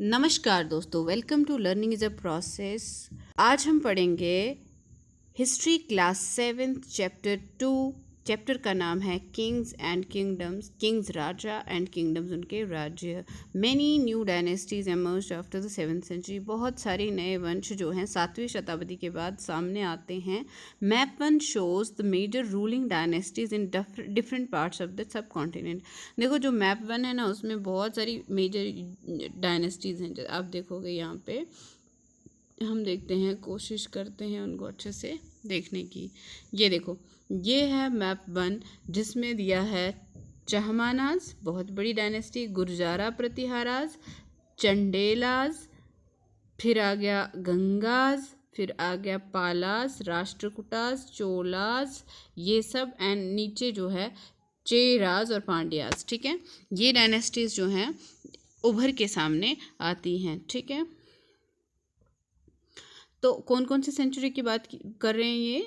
नमस्कार दोस्तों, welcome to learning is a process. आज हम पढ़ेंगे हिस्ट्री क्लास 7 चैप्टर 2। चैप्टर का नाम है किंग्स एंड किंगडम्स, किंग्स राजा एंड किंगडम्स उनके राज्य। Many new dynasties emerged after the 7th century. बहुत सारे नए वंश जो हैं 7वीं शताब्दी के बाद सामने आते हैं। Map 1 shows the major ruling dynasties in different parts of the subcontinent. देखो जो मैप 1 है ना, उसमें बहुत सारी मेजर डायनेस्टीज हैं। आप देखोगे यहाँ पे हम देखते हैं, कोशिश करते हैं उनको अच्छे से देखने की। ये देखो, ये है मैप 1 जिसमें दिया है चहमानाज, बहुत बड़ी डायनेस्टी, गुर्जारा प्रतिहाराज, चंडेलाज, फिर आ गया गंगाज, फिर आ गया पालास, राष्ट्रकूटास, चोलास, ये सब, एंड नीचे जो है चेराज और पांड्यास। ठीक है, ये डायनेस्टीज जो हैं उभर के सामने आती हैं। ठीक है, तो कौन कौन सी सेंचुरी की बात कर रहे हैं?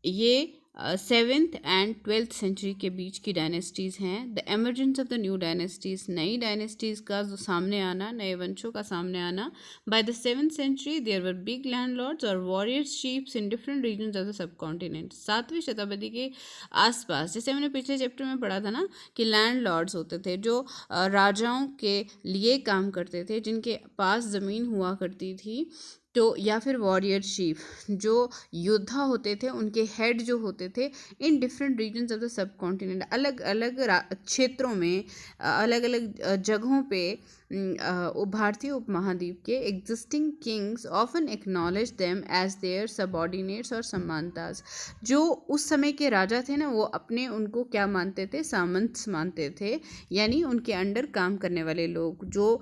ये 7th एंड 12th सेंचुरी के बीच की डायनेस्टीज़ हैं। The emergence of the new dynasties, नई डायनेस्टीज़ का जो सामने आना, नए वंशों का सामने आना। By the 7th century there were big landlords और warriors chiefs in different regions of the subcontinent. 7वीं शताब्दी के आसपास, जैसे हमने पिछले चैप्टर में पढ़ा था ना कि लैंडलॉर्ड्स होते थे जो राजाओं के लिए काम करते थे, जिनके पास ज़मीन हुआ करती थी, तो या फिर वॉरियर चीफ जो योद्धा होते थे, उनके हेड जो होते थे in different regions of the subcontinent, अलग अलग क्षेत्रों में, अलग अलग जगहों पे भारतीय उपमहाद्वीप के existing kings often acknowledge them as their subordinates और समानताज। जो उस समय के राजा थे ना, वो अपने उनको क्या मानते थे? सामंत मानते थे, यानी उनके अंडर काम करने वाले लोग, जो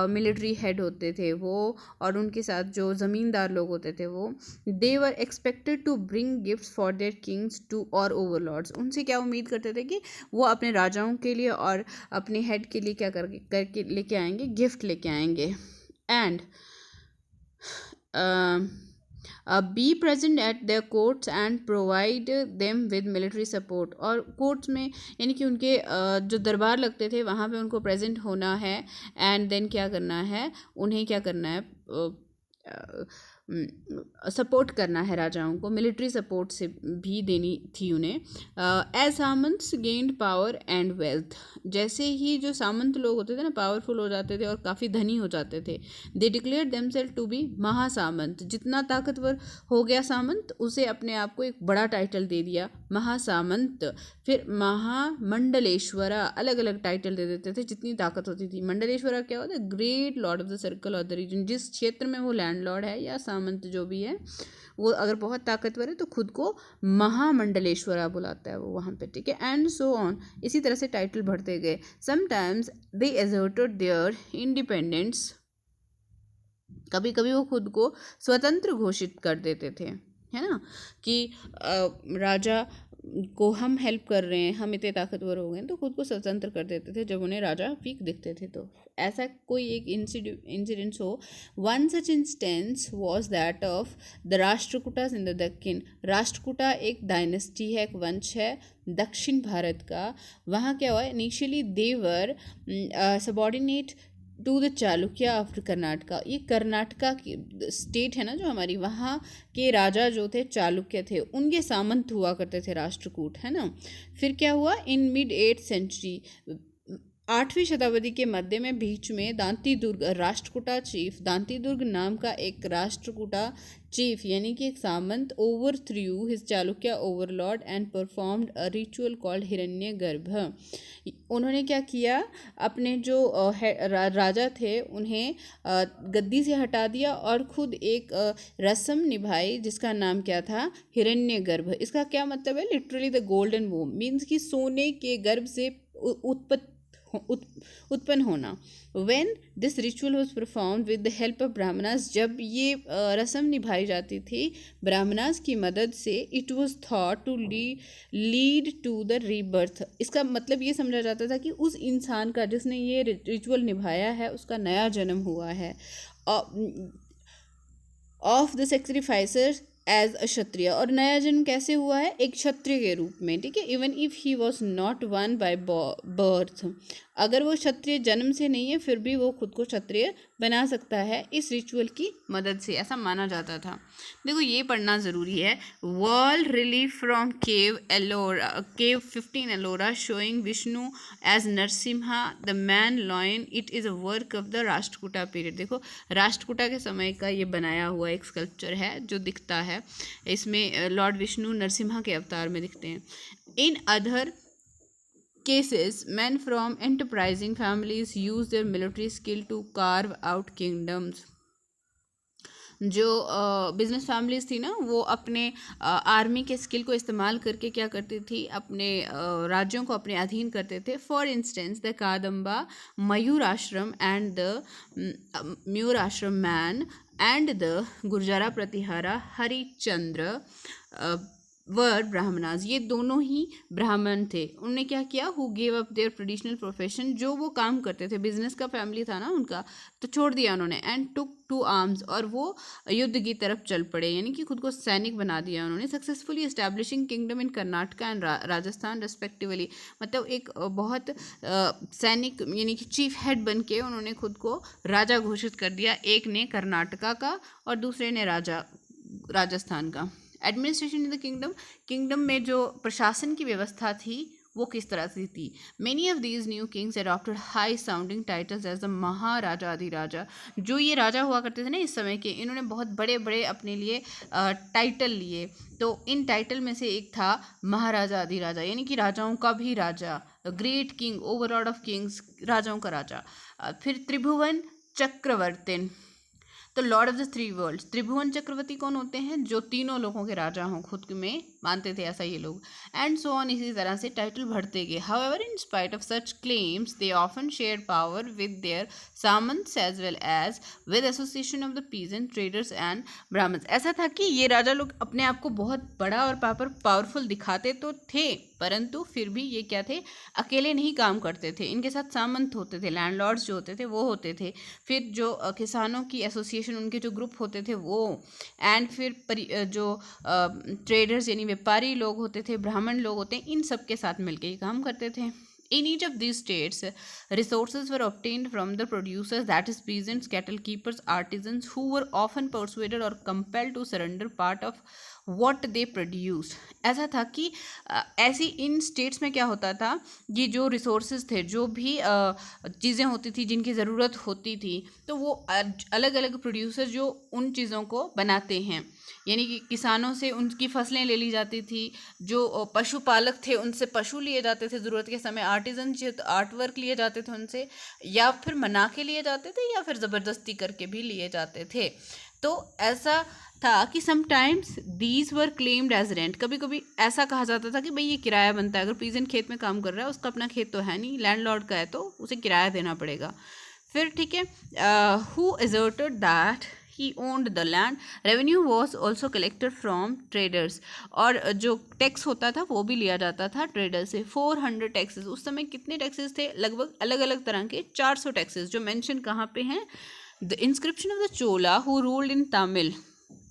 मिलिट्री हेड होते थे वो, और उनके साथ जो ज़मींदार लोग होते थे वो, they were expected to bring gifts for their kings to or overlords. उनसे क्या उम्मीद करते थे कि वो अपने राजाओं के लिए और अपने हेड के लिए क्या करके लेके आएंगे? गिफ्ट लेके आएंगे। And be present at there courts and provide them with military support. और कोर्ट्स में यानी कि उनके जो दरबार लगते थे वहाँ पे उनको प्रेजेंट होना है। एंड देन क्या करना है? उन्हें क्या करना है? सपोर्ट करना है राजाओं को, मिलिट्री सपोर्ट से भी देनी थी उन्हें। As samantas gained power and wealth, जैसे ही जो सामंत लोग होते थे ना, पावरफुल हो जाते थे और काफ़ी धनी हो जाते थे, they declare themselves to be mahasamanta. जितना ताकतवर हो गया सामंत, उसे अपने आप को एक बड़ा टाइटल दे दिया, महासामंत। फिर महामंडलेश्वरा, अलग अलग टाइटल दे देते थे जितनी ताकत होती थी। मंडलेश्वरा क्या होता है? Great lord of the circle of the region. जिस क्षेत्र में वो लैंडलॉर्ड है या सामंत जो भी है, वो अगर बहुत ताकतवर है तो खुद को महामंडलेश्वरा बुलाता है वो वहाँ पे। ठीक है, एंड सो ऑन, इसी तरह से टाइटल बढ़ते गए। Sometimes they asserted their independence, कभी कभी वो खुद को स्वतंत्र घोषित कर देते थे, है ना, कि राजा को हम हेल्प कर रहे हैं, हम इतने ताकतवर हो गए, तो खुद को स्वतंत्र कर देते थे जब उन्हें राजा वीक दिखते थे। तो ऐसा कोई एक इंसिडेंट्स हो। One such instance was that of the Rashtrakutas in the Deccan. Rashtrakuta एक डायनेस्टी है, एक वंश है दक्षिण भारत का। वहाँ क्या हुआ? Initially they were subordinate to the Chalukya of Karnataka. ये कर्नाटका की स्टेट है ना जो हमारी, वहाँ के राजा जो थे चालुक्य थे, उनके सामंत हुआ करते थे राष्ट्रकूट, है ना। फिर क्या हुआ? इन मिड 8th सेंचुरी, 8वीं शताब्दी के मध्य में, बीच में दांतीदुर्ग राष्ट्रकूटा चीफ, दांतीदुर्ग नाम का एक राष्ट्रकूटा चीफ यानी कि एक सामंत, overthrew his Chalukya overlord and performed a ritual called hiranya garbha. उन्होंने क्या किया? अपने जो राजा थे उन्हें गद्दी से हटा दिया और खुद एक रस्म निभाई जिसका नाम क्या था? हिरण्य गर्भ। इसका क्या मतलब है? लिटरली द गोल्डन वोम, मीन्स कि सोने के गर्भ से उत्पन्न होना। When this ritual was perform with the help of Brahmanas, जब ये रस्म निभाई जाती थी ब्राह्मणास की मदद से, it was thought to lead to the rebirth. इसका मतलब ये समझा जाता था कि उस इंसान का जिसने ये रिचुअल निभाया है उसका नया जन्म हुआ है। ऑफ द सेक्रीफाइसर्स एज अ क्षत्रिय, और नया जन्म कैसे हुआ है? एक क्षत्रिय के रूप में। ठीक है, even if he was not one by birth, अगर वो क्षत्रिय जन्म से नहीं है फिर भी वो खुद को क्षत्रिय बना सकता है इस रिचुअल की मदद से, ऐसा माना जाता था। देखो ये पढ़ना ज़रूरी है। World relief from cave Ellora, cave 15 Ellora showing Vishnu as Narasimha the man lion, it is a work of the Rashtrakuta period. देखो राष्ट्रकूटा के समय का ये बनाया हुआ एक स्कल्पचर है जो दिखता है, इसमें लॉर्ड विष्णु नरसिम्हा के अवतार में दिखते हैं। In other cases, men from enterprising families use their military skill to carve out kingdoms. जो बिजनेस फैमिलीज थी ना वो अपने आर्मी के स्किल को इस्तेमाल करके क्या करती थी, अपने राज्यों को अपने अधीन करते थे। For instance the Kadamba Mayurasharman and the Mayurasharman and the Gurjara Pratihara Harichandra were Brahmanas, ये दोनों ही ब्राह्मण थे। उन्होंने क्या किया, who gave up their traditional profession, जो वो काम करते थे, बिजनेस का फैमिली था ना उनका, तो छोड़ दिया उन्होंने। एंड टुक टू आर्म्स, और वो युद्ध की तरफ चल पड़े, यानी कि खुद को सैनिक बना दिया उन्होंने। Successfully establishing kingdom in Karnataka and Rajasthan respectively, मतलब एक बहुत सैनिक यानी कि चीफ हेड बन के उन्होंने खुद को राजा घोषित कर दिया। एक ने कर्नाटका का और दूसरे ने राजस्थान का। Administration in the kingdom, kingdom में जो प्रशासन की व्यवस्था थी वो किस तरह से थी। Many of these new kings adopted high sounding titles as the maharaja adhiraja. जो ये राजा हुआ करते थे ना इस समय के, इन्होंने बहुत बड़े बड़े अपने लिए टाइटल लिए। तो इन टाइटल में से एक था महाराजा अधिराजा, यानी कि राजाओं का भी राजा, great king, overlord of kings, राजाओं का राजा। फिर त्रिभुवन चक्रवर्ती, तो lord of the three worlds. त्रिभुवन चक्रवर्ती कौन होते हैं, जो तीनों लोगों के राजा हों, खुद में मानते थे ऐसा ये लोग। एंड सो ऑन, इसी तरह से टाइटल बढ़ते गए। However in spite of such claims they often share power with their samantas as well as with association of the peasant traders and Brahmanas. ऐसा था कि ये राजा लोग अपने आप को बहुत बड़ा और पावरफुल दिखाते तो थे, परंतु फिर भी ये क्या थे, अकेले नहीं काम करते थे, इनके साथ सामंत होते थे, लैंडलॉर्ड्स जो होते थे वो होते थे, फिर जो किसानों की एसोसिएशन, उनके जो ग्रुप होते थे वो, एंड फिर जो ट्रेडर्स यानी व्यापारी लोग होते थे, ब्राह्मण लोग होते हैं, इन सब के साथ मिलकर ये काम करते थे। In each of these states, resources were obtained from the producers, that is peasants, cattle keepers, artisans, who were often persuaded or compelled to surrender part of what they produced. ऐसा था कि ऐसी इन स्टेट्स में क्या होता था, ये जो रिसोर्सेज थे, जो भी चीज़ें होती थी जिनकी ज़रूरत होती थी, तो वो अलग अलग प्रोड्यूसर जो उन चीज़ों को बनाते हैं, यानी कि किसानों से उनकी फसलें ले ली जाती थी, जो पशुपालक थे उनसे पशु लिए जाते थे ज़रूरत के समय, आर्टिजन जो आर्ट वर्क लिए जाते थे उनसे, या फिर मना के लिए जाते थे, या फिर ज़बरदस्ती करके भी लिए जाते थे। तो ऐसा था कि sometimes these were claimed as rent, कभी कभी ऐसा कहा जाता था कि भाई ये किराया बनता है, अगर पीजेंट खेत में काम कर रहा है, उसका अपना खेत तो है नहीं, लैंडलॉर्ड का है, तो उसे किराया देना पड़ेगा। फिर ठीक है, who asserted that he owned the land, revenue was also collected from traders, और जो टैक्स होता था वो भी लिया जाता था ट्रेडर से। 400 टैक्सेस, उस समय कितने टैक्सेस थे, लगभग अलग अलग तरह के 400 टैक्सेस, जो मेंशन कहाँ पे हैं, the inscription of the Chola who ruled in Tamil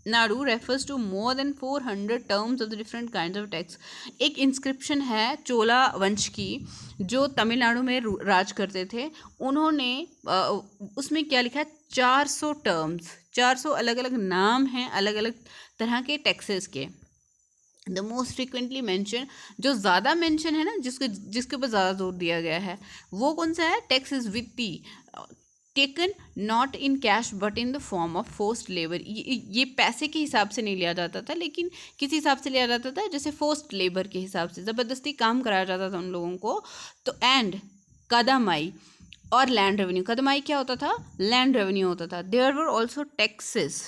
Nadu refers to more than 400 terms of the different kind of tax. एक इंस्क्रिप्शन है चोला वंश की जो तमिलनाडु में राज करते थे, उन्होंने उसमें क्या लिखा है, 400 टर्म्स, 400 अलग अलग नाम हैं अलग अलग तरह के टैक्सेस के। द मोस्ट फ्रिक्वेंटली मेंशन, जो ज़्यादा मेंशन है ना, जिसके ऊपर ज़्यादा जोर दिया गया है, वो कौन सा है, टैक्स इज वित्ती, taken not in cash but in the form of forced labour. ये पैसे के हिसाब से नहीं लिया जाता था, लेकिन किस हिसाब से लिया जाता था, जैसे फोर्स्ड लेबर के हिसाब से, ज़बरदस्ती काम कराया जाता था उन लोगों को। तो एंड कदमाई और लैंड रेवेन्यू, कदमाई क्या होता था, लैंड रेवेन्यू होता था। There were also taxes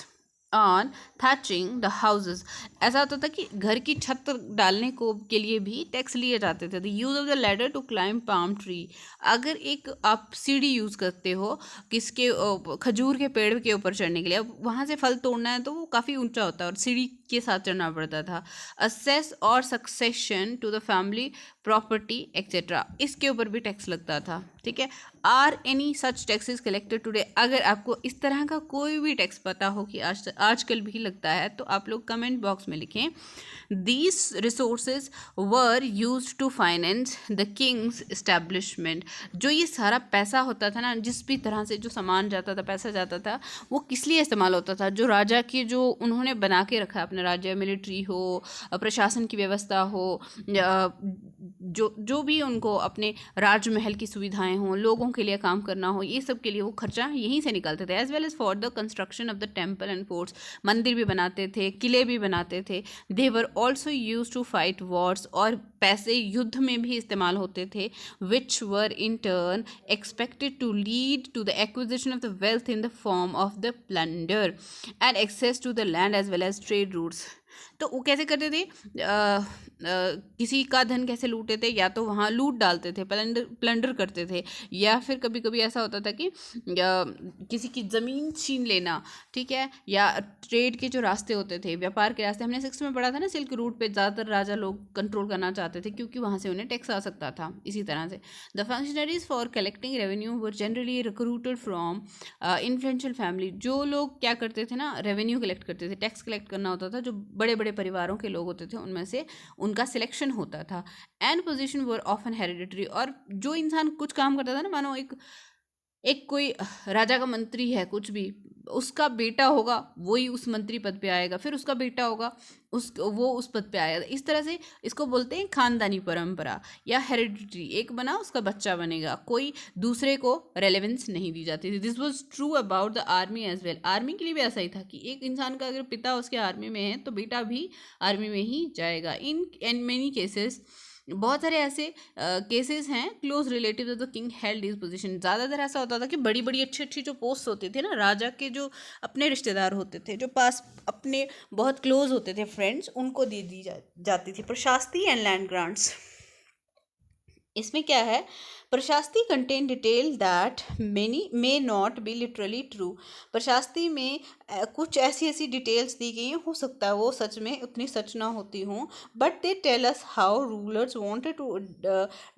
on thatching the houses, ऐसा होता था कि घर की छत डालने को के लिए भी टैक्स लिए जाते थे। The use of the ladder to climb palm tree, अगर एक आप सीढ़ी यूज़ करते हो किसके, खजूर के पेड़ के ऊपर चढ़ने के लिए, अब वहाँ से फल तोड़ना है तो वो काफ़ी ऊंचा होता है और सीढ़ी के साथ चढ़ना पड़ता था। असेस और succession to the family property etcetera, इसके ऊपर भी टैक्स लगता था। ठीक है, are any such taxes collected today? अगर आपको इस तरह का कोई भी टैक्स पता हो कि आजकल भी लगता है तो आप लोग कमेंट बॉक्स में लिखें। These resources were used to finance the king's establishment। जो ये सारा पैसा होता था ना, जिस भी तरह से जो सामान जाता था, पैसा जाता था, वो किस लिए इस्तेमाल होता था? जो राजा की जो उन्होंने बना के रखा है अपने राज्य, मिलिट्री हो, प्रशासन की व्यवस्था हो, जो भी उनको अपने राजमहल की सुविधाएं हों, लोगों के लिए काम करना हो, ये सब के लिए वो खर्चा यहीं से निकालते थे। As well as for the construction of the temple and forts, मंदिर भी बनाते थे, किले भी बनाते थे। They were also use to fight wars, और पैसे युद्ध में भी इस्तेमाल होते थे, which were in turn expected to lead to the acquisition of the wealth in the form of the plunder and access to the land as well as trade routes. तो वो कैसे करते थे? किसी का धन कैसे लूटते थे? या तो वहाँ लूट डालते थे, प्लंडर करते थे, या फिर कभी कभी ऐसा होता था कि किसी की ज़मीन छीन लेना। ठीक है, या ट्रेड के जो रास्ते होते थे, व्यापार के रास्ते, हमने 6th में पढ़ा था ना, सिल्क रूट पे ज़्यादातर राजा लोग कंट्रोल करना चाहते थे क्योंकि वहाँ से उन्हें टैक्स आ सकता था। इसी तरह से the functionaries for collecting revenue were generally recruited from influential family. जो लोग क्या करते थे ना, रेवेन्यू कलेक्ट करते थे, टैक्स कलेक्ट करना होता था, जो बड़े बड़े परिवारों के लोग होते थे उनमें से उनका सिलेक्शन होता था। And position were often hereditary, और जो इंसान कुछ काम करता था ना, मानो एक कोई राजा का मंत्री है, कुछ भी, उसका बेटा होगा वही उस मंत्री पद पे आएगा, फिर उसका बेटा होगा वो उस पद पे आएगा। इस तरह से इसको बोलते हैं खानदानी परंपरा या हेरिडिटरी। एक बना उसका बच्चा बनेगा, कोई दूसरे को रेलेवेंस नहीं दी जाती थी। This was true about the army as well. Army के लिए भी ऐसा ही था कि एक इंसान का अगर पिता उसके आर्मी में है तो बेटा भी आर्मी में ही जाएगा। इन मेनी केसेस, बहुत सारे ऐसे केसेस हैं, close relative of the king held his position. ज़्यादातर ऐसा होता था कि बड़ी बड़ी अच्छी अच्छी जो पोस्ट होती थी ना, राजा के जो अपने रिश्तेदार होते थे, जो पास अपने बहुत क्लोज होते थे फ्रेंड्स, उनको दी जाती थी प्रशास्ति एंड लैंड ग्रांट्स। इसमें क्या है? Prashasti contain detail that many may not be literally true. प्रशास्ति में कुछ ऐसी डिटेल्स दी गई हैं, हो सकता है वो सच में उतनी सच ना होती हों, but they tell us how rulers wanted to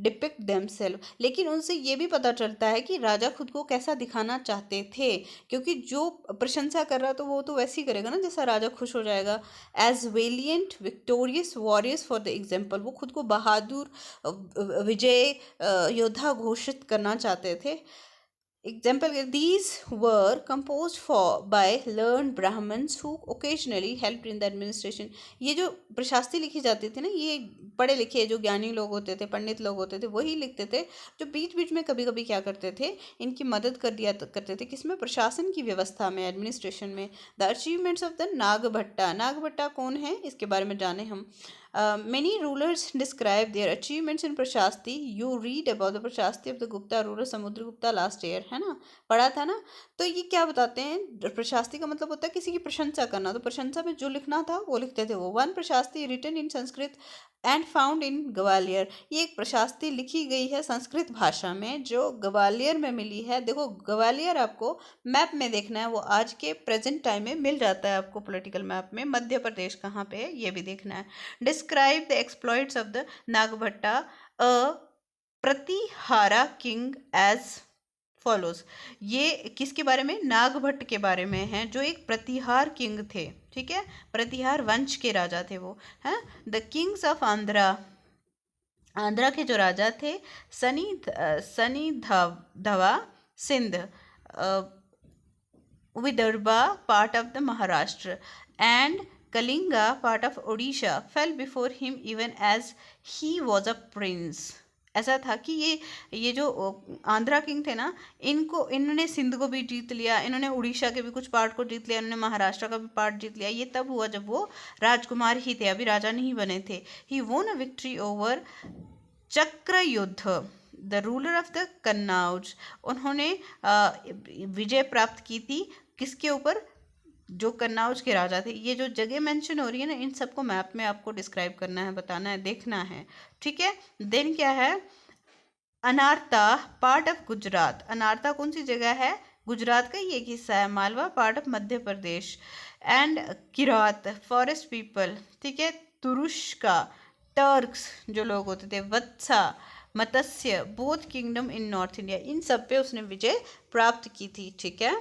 depict themself. लेकिन उनसे ये भी पता चलता है कि राजा खुद को कैसा दिखाना चाहते थे, क्योंकि जो प्रशंसा कर रहा तो वो तो वैसे ही करेगा ना जैसा राजा खुश हो जाएगा। As valiant victorious warriors for the example, वो खुद को बहादुर विजय योद्धा घोषित करना चाहते थे। Example, these were composed by learned Brahmins who occasionally helped in the administration। ये जो प्रशास्ति लिखी जाती थी ना, ये पढ़े लिखे जो ज्ञानी लोग होते थे, पंडित लोग होते थे, वही लिखते थे, जो बीच बीच में कभी कभी क्या करते थे, इनकी मदद कर दिया करते थे, किसमें? प्रशासन की व्यवस्था में, एडमिनिस्ट्रेशन में। The achievements of the Nagabhatta. Nagabhatta कौन है, इसके बारे में जाने हम। Many rulers describe their achievements in prashasti. You read about the prashasti of the Gupta ruler Samudragupta last year, है ना, पढ़ा था ना। तो ये क्या बताते हैं? प्रशास्ति का मतलब होता है किसी की प्रशंसा करना, तो प्रशंसा में जो लिखना था वो लिखते थे वो। One prashasti written in Sanskrit and found in Gwalior. ये एक प्रशास्ति लिखी गई है संस्कृत भाषा में, जो ग्वालियर में मिली है। देखो, ग्वालियर आपको मैप में देखना है, वो आज के प्रेजेंट टाइम में मिल जाता है आपको पॉलिटिकल मैप में। मध्य प्रदेश कहाँ पे है ये भी देखना है। Describe the exploits of the Nagabhata a Pratihara king as follows. ये किसके बारे में? नागभट्ट के बारे में है, जो एक प्रतिहार किंग थे। ठीक है, प्रतिहार वंश के राजा थे वो, हैं। The kings of Andhra, Andhra के जो राजा थे, Saindhava Sind, Vidarbha part of the Maharashtra, and Kalinga part of Odisha fell before him even as he was a prince. ऐसा था कि ये जो आंध्रा किंग थे ना, इन्होंने सिंध को भी जीत लिया, इन्होंने उड़ीसा के भी कुछ पार्ट को जीत लिया, इन्होंने महाराष्ट्र का भी पार्ट जीत लिया। ये तब हुआ जब वो राजकुमार ही थे, अभी राजा नहीं बने थे। ही वोन अ विक्ट्री ओवर चक्र युद्ध the ruler of the Kannauj. उन्होंने विजय प्राप्त की थी किसके ऊपर? जो कन्नौज के राजा थे। ये जो जगह मेंशन हो रही है ना, इन सबको मैप में आपको डिस्क्राइब करना है, बताना है, देखना है। ठीक है, देन क्या है? अनारता पार्ट ऑफ गुजरात। अनारता कौन सी जगह है? गुजरात का ही एक हिस्सा है। Malwa part of Madhya Pradesh. And Kirat forest people, ठीक है। तुरुष्का टर्क्स जो लोग होते थे, वत्सा मत्स्य बोथ किंगडम इन नॉर्थ इंडिया, इन सब पे उसने विजय प्राप्त की थी, ठीक है।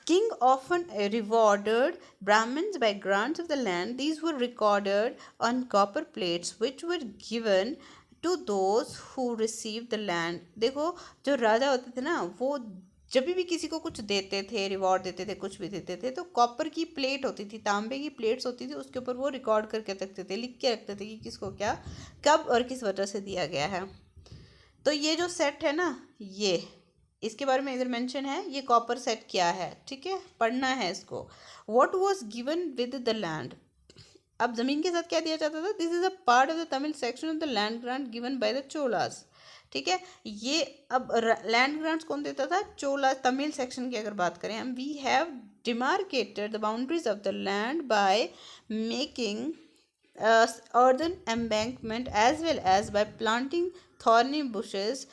King often rewarded Brahmins by grants of the land. These were recorded on copper plates, which were given to those who received the land. देखो, जो राजा होते थे ना, वो जब भी किसी को कुछ देते थे, रिवॉर्ड देते थे, कुछ भी देते थे, तो कॉपर की प्लेट होती थी, तांबे की प्लेट्स होती थी, उसके ऊपर वो रिकॉर्ड करके रखते थे, लिख के रखते थे कि किसको क्या, कब और किस वजह से दिया गया है। तो ये जो सेट है ना, ये इसके बारे में इधर मेंशन है, ये कॉपर सेट क्या है, ठीक है, पढ़ना है इसको। What was given with the land, अब जमीन के साथ क्या दिया जाता था, this is a part of the Tamil section of the land grant given by the Cholas, ठीक है। ये अब लैंड ग्रांट्स कौन देता था, चोला, तमिल सेक्शन की अगर बात करें हम, we have demarcated the boundaries of the land by making earthen embankment as well as by planting thorny bushes।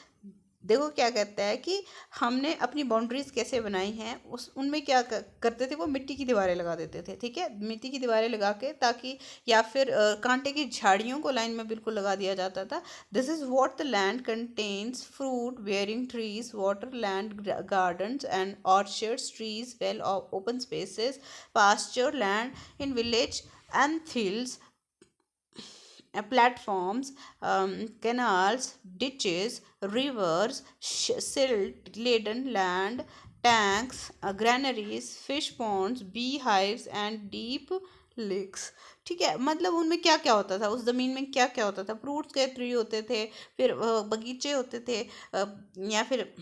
देखो क्या कहता है कि हमने अपनी बाउंड्रीज कैसे बनाई हैं, उस उनमें क्या करते थे, वो मिट्टी की दीवारें लगा देते थे, ठीक है, मिट्टी की दीवारें लगा के, ताकि या फिर कांटे की झाड़ियों को लाइन में बिल्कुल लगा दिया जाता था। This is what the land contains fruit bearing trees, water land gardens and orchards, trees, well open spaces, pasture land in village and fields, platforms, canals, ditches, rivers, silt laden land, tanks, granaries, fish ponds, beehives and deep lakes, ठीक है। मतलब उनमें क्या क्या होता था, उस ज़मीन में क्या क्या होता था, फ्रूट्स के ट्री होते थे, फिर बगीचे होते थे, या फिर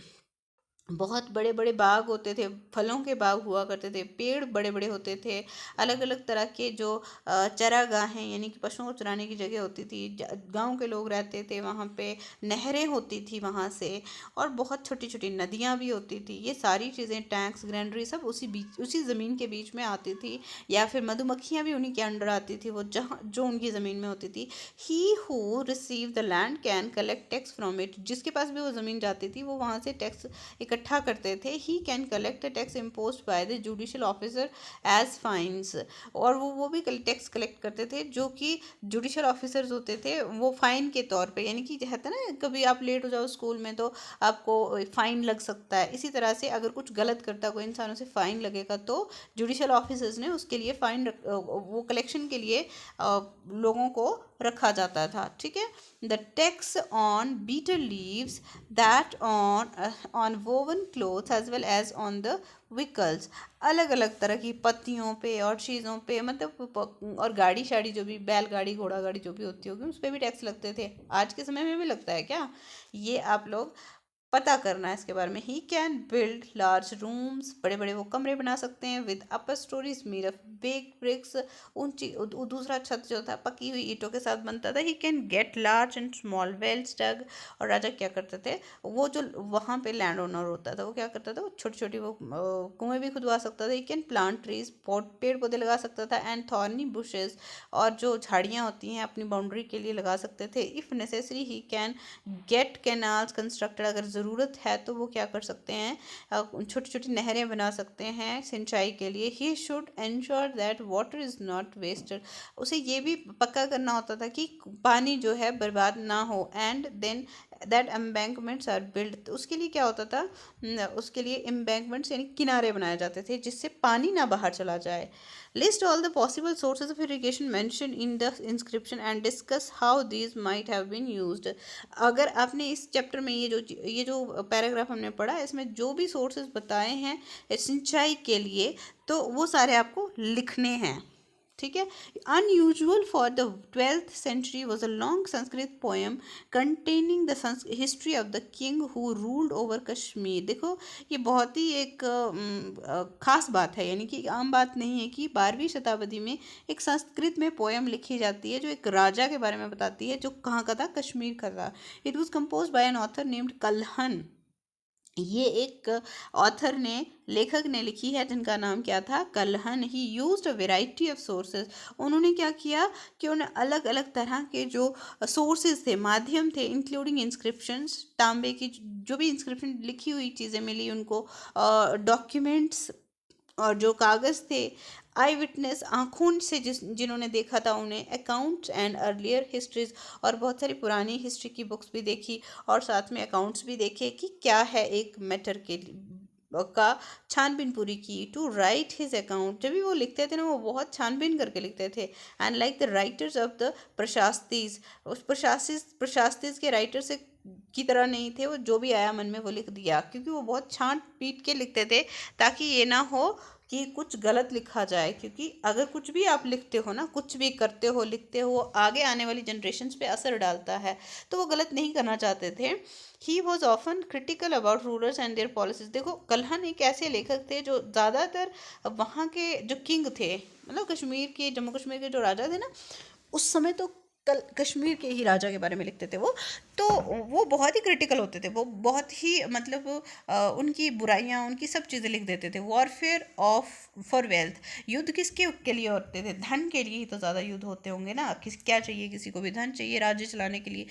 बहुत बड़े बड़े बाग होते थे, फलों के बाग हुआ करते थे, पेड़ बड़े बड़े होते थे, अलग अलग तरह के जो चरागाहें यानी कि पशुओं को चराने की जगह होती थी, गांव के लोग रहते थे वहाँ पे, नहरें होती थी वहाँ से, और बहुत छोटी छोटी नदियाँ भी होती थी। ये सारी चीज़ें, टैंक्स, ग्रैंडरी, सब उसी ज़मीन के बीच में आती थी, या फिर मधुमक्खियाँ भी उन्हीं के अंडर आती थी, वो जहाँ जो उनकी ज़मीन में होती थी। He who receive the land can collect tax from it, जिसके पास भी वो ज़मीन जाती थी वो वहाँ से टैक्स इकट्ठा करते थे। He can collect tax impose by the judicial officer as fines, और वो भी टैक्स कलेक्ट करते थे, जो कि जुडिशियल ऑफिसर्स होते थे, वो फाइन के तौर पे, यानी कि कहते हैं ना, कभी आप लेट हो जाओ स्कूल में तो आपको फाइन लग सकता है, इसी तरह से अगर कुछ गलत करता कोई इंसान, उसे फाइन लगेगा, तो जुडिशियल ऑफिसर्स ने उसके लिए फाइन, वो कलेक्शन के लिए लोगों को रखा जाता था, ठीक है। The tax on betel leaves, that on woven clothes as well as on the vehicles, अलग अलग तरह की पत्तियों पे और चीज़ों पे, मतलब और गाड़ी शाड़ी जो भी, बैलगाड़ी घोड़ा गाड़ी जो भी होती होगी, उस पर भी टैक्स लगते थे। आज के समय में भी लगता है क्या, ये आप लोग पता करना है इसके बारे में। He can build large rooms, बड़े बड़े वो कमरे बना सकते हैं, with upper storeys made of big bricks, ऊंची दूसरा छत जो था पकी हुई ईंटों के साथ बनता था। He can get large and small wells dug, और राजा क्या करते थे, वो जो वहाँ पे लैंड ओनर होता था वो क्या करता था, वो छोटी छोटी वो कुएं भी खुदवा सकता था। ही कैन प्लांट ट्रीज, पेड़ पौधे लगा सकता था, एंड थॉर्नी बुशेस, और जो झाड़ियाँ होती हैं अपनी बाउंड्री के लिए लगा सकते थे। If necessary he can gate canals constructed, अगर ज़रूरत है तो वो क्या कर सकते हैं, छोटी छोटी नहरें बना सकते हैं सिंचाई के लिए। He should ensure that water is not wasted, उसे ये भी पक्का करना होता था कि पानी जो है बर्बाद ना हो। And then that embankments are build, तो उसके लिए क्या होता था, उसके लिए एम्बैंकमेंट्स यानी किनारे बनाए जाते थे जिससे पानी ना बाहर चला जाए। List all the possible sources of irrigation mention in the inscription and discuss how these might have been used. अगर आपने इस चैप्टर में ये जो पैराग्राफ हमने पढ़ा, इसमें जो भी सोर्सेज बताए हैं सिंचाई के लिए, तो वो सारे आपको लिखने हैं, ठीक है। Unusual for the 12th century was a long Sanskrit poem containing the history of the king who ruled over Kashmir. देखो ये बहुत ही एक खास बात है, यानी कि आम बात नहीं है कि 12वीं शताब्दी में एक संस्कृत में पोएम लिखी जाती है जो एक राजा के बारे में बताती है, जो कहाँ का था, कश्मीर का था। It was compose bye an author named Kalhana. ये एक ऑथर ने, लेखक ने लिखी है जिनका नाम क्या था, कल्हन। ही used a variety of sources. उन्होंने क्या किया कि उन्हें अलग अलग तरह के जो सोर्सेज थे, माध्यम थे, इंक्लूडिंग इंस्क्रिप्शंस, तांबे की जो भी इंस्क्रिप्शन लिखी हुई चीज़ें मिली उनको, डॉक्यूमेंट्स और जो कागज़ थे, आई विटनेस आँखों से जिन्होंने देखा था उन्हें, अकाउंट्स एंड अर्लियर हिस्ट्रीज, और बहुत सारी पुरानी हिस्ट्री की बुक्स भी देखी और साथ में अकाउंट्स भी देखे कि क्या है एक मैटर के का छानबीन पूरी की। टू राइट हिज अकाउंट, जब भी वो लिखते थे ना वो बहुत छानबीन करके लिखते थे। And like the writers of the prashastis, उस प्रशास्तीज के राइटर से की तरह नहीं थे, वो जो भी आया मन में वो लिख दिया, क्योंकि वो बहुत छांट पीट के लिखते थे ताकि ये ना हो कि कुछ गलत लिखा जाए। क्योंकि अगर कुछ भी आप लिखते हो ना, कुछ भी करते हो, लिखते हो, आगे आने वाली जनरेशन्स पे असर डालता है, तो वो गलत नहीं करना चाहते थे। He was often critical about rulers and there policies. देखो, कल्हन एक ऐसे लेखक थे जो ज़्यादातर वहाँ के जो किंग थे, मतलब कश्मीर के, जम्मू कश्मीर के जो राजा थे ना उस समय, तो कश्मीर के ही राजा के बारे में लिखते थे वो। तो वो बहुत ही क्रिटिकल होते थे, वो बहुत ही मतलब उनकी बुराइयाँ, उनकी सब चीज़ें लिख देते थे। वॉरफेयर ऑफ फॉर वेल्थ, युद्ध किसके के लिए होते थे? धन के लिए ही तो ज़्यादा युद्ध होते होंगे ना। क्या चाहिए? किसी को भी धन चाहिए राज्य चलाने के लिए।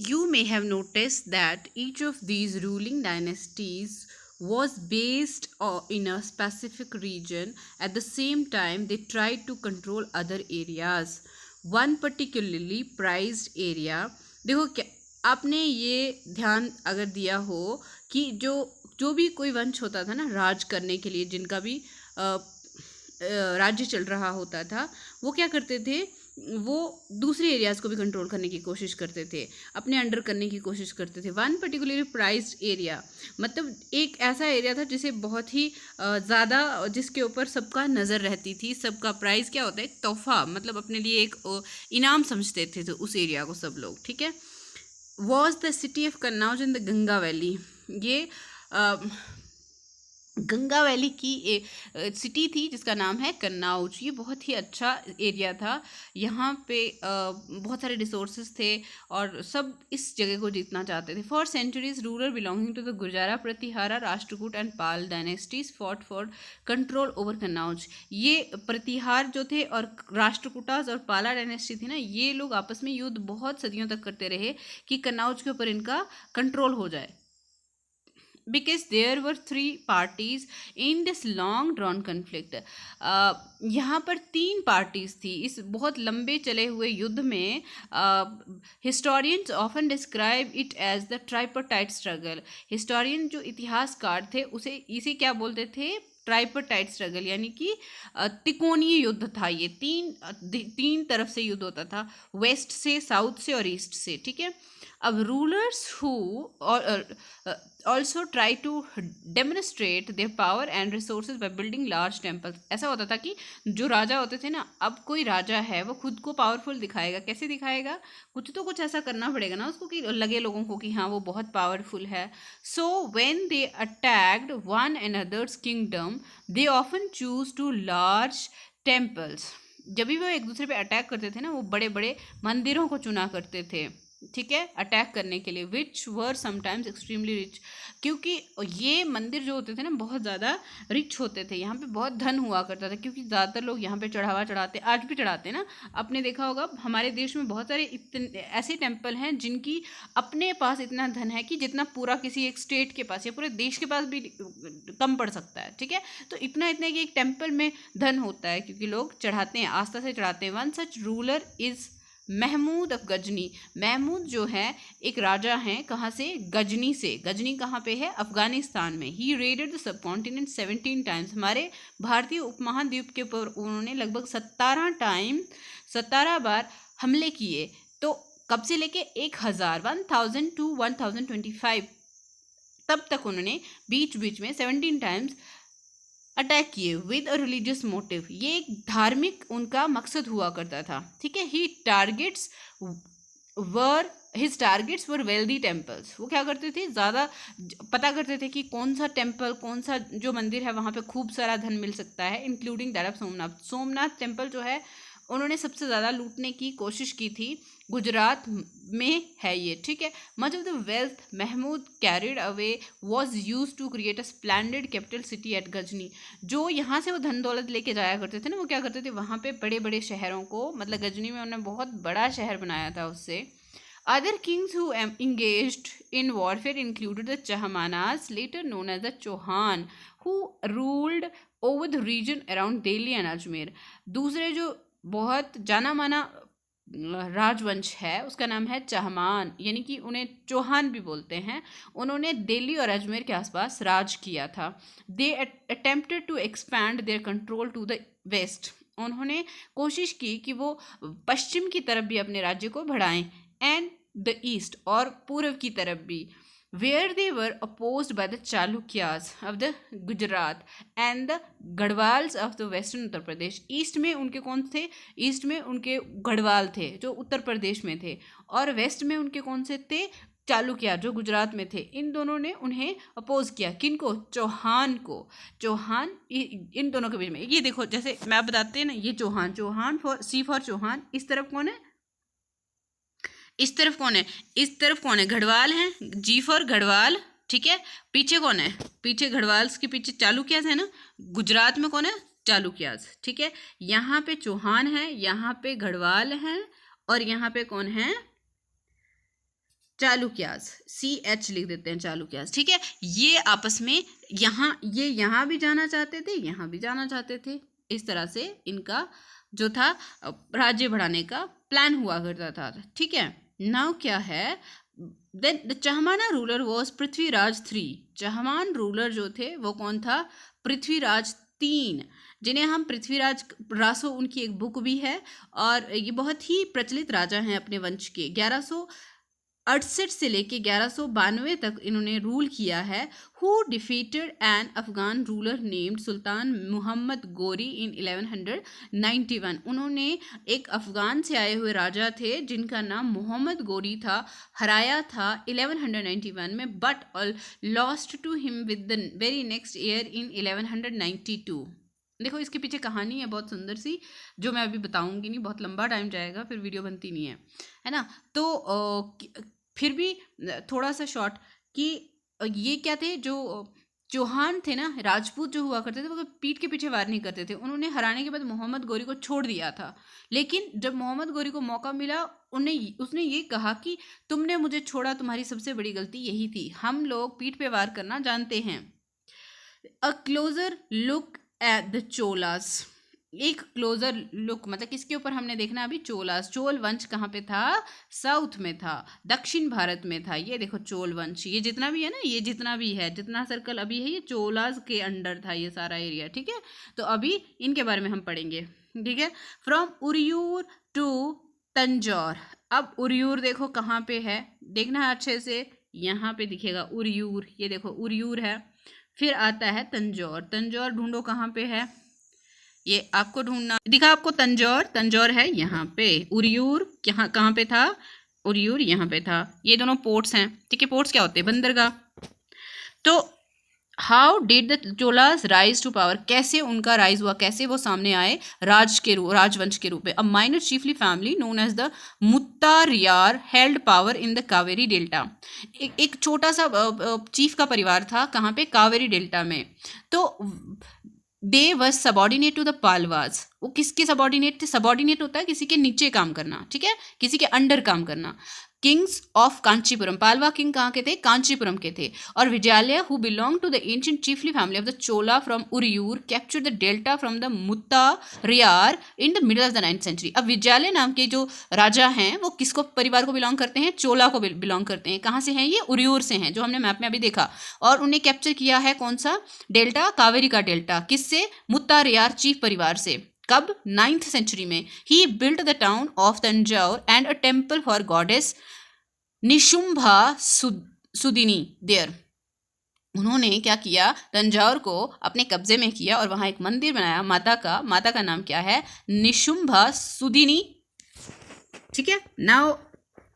You may have noticed that each of these ruling dynasties was based in a specific region. At the same time, they tried to control other areas. One particularly prized area, देखो क्या आपने ये ध्यान अगर दिया हो कि जो जो भी कोई वंश होता था ना राज करने के लिए, जिनका भी राज्य चल रहा होता था, वो क्या करते थे, वो दूसरे एरियाज़ को भी कंट्रोल करने की कोशिश करते थे, अपने अंडर करने की कोशिश करते थे। वन पर्टिकुलरली प्राइज्ड एरिया, मतलब एक ऐसा एरिया था जिसे बहुत ही ज़्यादा, जिसके ऊपर सबका नज़र रहती थी। सबका प्राइज़ क्या होता है? एक तोहफा, मतलब अपने लिए एक इनाम समझते थे तो उस एरिया को सब लोग, ठीक है। Was the city of Kannauj in the Ganga valley. ये गंगा वैली की सिटी थी जिसका नाम है कन्नौज। ये बहुत ही अच्छा एरिया था, यहाँ पे बहुत सारे रिसोर्सेज थे और सब इस जगह को जीतना चाहते थे। For centuries rural belonging to the Gurjara, Pratihara, Rashtrakuta and Pala dynasties fought for control over Kannauj. ये प्रतिहार जो थे और राष्ट्रकूटास और पाला डायनेस्टी थी ना, ये लोग आपस में युद्ध बहुत सदियों तक करते रहे कि कन्नौज के ऊपर इनका कंट्रोल हो जाए। because there were three parties in this long drawn conflict. यहाँ पर 3 पार्टीज थी इस बहुत लंबे चले हुए युद्ध में। Historians often describe it as the tripartite struggle. Historian जो इतिहासकार थे उसे इसे क्या बोलते थे? ट्राइपर्टाइट स्ट्रगल, यानी कि त्रिकोणीय युद्ध था। ये तीन तरफ से युद्ध होता था, वेस्ट से, साउथ से और ईस्ट से, ठीक है। अब rulers who also try to demonstrate their power and resources by building large temples. ऐसा होता था कि जो राजा होते थे ना, अब कोई राजा है वो खुद को पावरफुल दिखाएगा। कैसे दिखाएगा? कुछ तो कुछ ऐसा करना पड़ेगा ना उसको कि लगे लोगों को कि हाँ वो बहुत पावरफुल है। So when they attacked one another's kingdom, they often choose to large temples. जब भी वो एक दूसरे पे अटैक करते थे ना, वो बड़े बड़े मंदिरों को चुना करते थे, ठीक है, अटैक करने के लिए। विच वर समटाइम्स एक्सट्रीमली रिच, क्योंकि ये मंदिर जो होते थे ना बहुत ज़्यादा रिच होते थे। यहाँ पे बहुत धन हुआ करता था, क्योंकि ज़्यादातर लोग यहाँ पे चढ़ावा चढ़ाते, आज भी चढ़ाते ना। आपने देखा होगा हमारे देश में बहुत सारे इतने ऐसे टेम्पल हैं जिनकी अपने पास इतना धन है कि जितना पूरा किसी एक स्टेट के पास या पूरे देश के पास भी कम पड़ सकता है, ठीक है। तो इतना कि एक टेम्पल में धन होता है, क्योंकि लोग चढ़ाते हैं, आस्था से चढ़ाते हैं। One such ruler is Mahmud of Ghazni. Mahmud जो है एक राजा हैं, कहाँ से? गजनी से। गजनी कहाँ पे है? अफगानिस्तान में। He raided the subcontinent 17 times. हमारे भारतीय उपमहाद्वीप के ऊपर उन्होंने लगभग 17 बार हमले किए। तो कब से लेके 1000 to 1025 तब तक उन्होंने बीच बीच में 17 टाइम्स अटैक किए विद अ रिलीजियस मोटिव। ये एक धार्मिक उनका मकसद हुआ करता था, ठीक है। His targets were wealthy temples. वो क्या करते थे? ज़्यादा पता करते थे कि कौन सा टेम्पल, कौन सा जो मंदिर है वहाँ पे खूब सारा धन मिल सकता है, including that of Somnath. Somnath temple जो है उन्होंने सबसे ज़्यादा लूटने की कोशिश की थी, गुजरात में है ये, ठीक है। Much of the wealth Mahmud carried away was use to create a splendid capital city at Ghazni. जो यहाँ से वो धन दौलत लेके जाया करते थे ना, वो क्या करते थे, वहाँ पे बड़े बड़े शहरों को, मतलब गजनी में उन्होंने बहुत बड़ा शहर बनाया था उससे। Other kings who engaged in warfare included the Chahmanas, later known as the Chauhan, who ruled over the region around Delhi and Ajmer. दूसरे जो बहुत जाना माना राजवंश है उसका नाम है चहमान, यानी कि उन्हें चौहान भी बोलते हैं। उन्होंने दिल्ली और अजमेर के आसपास राज किया था। They attempted to expand their control to the west. उन्होंने कोशिश की कि वो पश्चिम की तरफ भी अपने राज्य को बढ़ाएं, एंड द ईस्ट, और पूर्व की तरफ भी। Where they were opposed by the Chalukyas of the Gujarat and the Gahadavalas of the western Uttar Pradesh. East में उनके कौन थे, ईस्ट में उनके गढ़वाल थे जो उत्तर प्रदेश में थे, और वेस्ट में उनके कौन से थे, चालुक्य जो गुजरात में थे। इन दोनों ने उन्हें अपोज किया, किनको, चौहान को। चौहान इन दोनों के बीच में, ये देखो जैसे मैं बताते हैं ना, ये Chauhan, Chauhan for C for Chauhan, इस तरफ कौन है, इस तरफ कौन है, इस तरफ कौन है, गढ़वाल हैं, जी फॉर गढ़वाल, ठीक है। पीछे कौन है, पीछे गढ़वाल के पीछे चालुक्यास है ना, गुजरात में कौन है, चालुक्यास, ठीक है। यहाँ पे चौहान है, यहाँ पे गढ़वाल है, और यहाँ पे कौन है, चालुक्यास, CH लिख देते हैं, चालुक्यास, ठीक है। ये आपस में यहाँ, ये यहाँ भी जाना चाहते थे, यहाँ भी जाना चाहते थे। इस तरह से इनका जो था राज्य बढ़ाने का प्लान हुआ करता था, ठीक है। नाउ क्या है, then the Chahamana ruler was Prithviraj 3। Chahamana ruler जो थे वो कौन था, पृथ्वीराज 3, जिन्हें हम पृथ्वीराज रासो, उनकी एक बुक भी है, और ये बहुत ही प्रचलित राजा हैं अपने वंश के। 1168 से लेके 1192 तक इन्होंने रूल किया है। Who defeated an Afghan ruler named sultan Mohammad Ghori in 1191। उन्होंने एक अफगान से आए हुए राजा थे जिनका नाम मोहम्मद गोरी था, हराया था 1191 में, but lost to him with the very next year in 1192। देखो इसके पीछे कहानी है बहुत सुंदर सी, जो मैं अभी बताऊंगी नहीं, बहुत लंबा टाइम जाएगा, फिर वीडियो बनती नहीं है ना। तो फिर भी थोड़ा सा शॉर्ट कि ये क्या थे, जो चौहान थे ना, राजपूत जो हुआ करते थे, वो पीठ के पीछे वार नहीं करते थे। उन्होंने हराने के बाद मोहम्मद गोरी को छोड़ दिया था, लेकिन जब मोहम्मद गोरी को मौका मिला, उसने ये कहा कि तुमने मुझे छोड़ा, तुम्हारी सबसे बड़ी गलती यही थी, हम लोग पीठ पे वार करना जानते हैं। A closer look at the Cholas. एक क्लोजर लुक मतलब किसके ऊपर हमने देखना अभी, चोलास। चोल वंश कहाँ पे था, साउथ में था, दक्षिण भारत में था। ये देखो चोल वंश, ये जितना भी है ना, ये जितना भी है, जितना सर्कल अभी है, ये चोलास के अंडर था ये सारा एरिया, ठीक है। तो अभी इनके बारे में हम पढ़ेंगे, ठीक है। From Uraiyur to Tanjore. अब उरियूर देखो कहाँ पे है, देखना है अच्छे से, यहाँ पे दिखेगा उरियूर, ये देखो उरियूर है। फिर आता है तंजौर। तंजौर ढूंढो कहाँ पे है, ये आपको ढूंढना दिखा आपको, तंजौर, तंजौर है यहाँ पे। उरियूर यहाँ कहाँ पे था, उरियूर यहाँ पे था। ये दोनों पोर्ट्स हैं, ठीक है। पोर्ट्स क्या होते हैं, बंदरगाह। तो how did the Cholas rise to power, कैसे उनका राइज हुआ, कैसे वो सामने आए राजवंश के रूप में। A minor chiefly family known as the Muttaraiyar held power in the Kaveri delta. एक छोटा सा चीफ का परिवार था, कहाँ पे, कावेरी डेल्टा में। तो they was subordinate to the Pallavas. वो किसके सबॉर्डिनेट थे, सबॉर्डिनेट होता है किसी के नीचे काम करना, ठीक है, किसी के अंडर काम करना। Kings of Kanchipuram, Pallava king कहाँ के थे, कांचीपुरम के थे। और Vijayalaya who belong to the ancient chiefly family of the Chola from Uraiyur capture the delta from the Muttaraiyar in the middle of the 9th century. अब विजयालय नाम के जो राजा हैं वो किसको परिवार को बिलोंग करते हैं, चोला को बिलोंग करते हैं। कहाँ से हैं ये, उरियूर से हैं, जो हमने मैप में अभी देखा। और उन्हें कैप्चर किया है कौन सा डेल्टा, कावेरी का डेल्टा, किससे, मुत्तारियार चीफ परिवार से। कब, 9th सेंचुरी में। He built the town of Tanjore and a temple for goddess Nishumbhasudini there. उन्होंने क्या किया, तंजौर को अपने कब्जे में किया और वहाँ एक मंदिर बनाया माता का नाम क्या है, निशुंभा सुदिनी, ठीक है। नाउ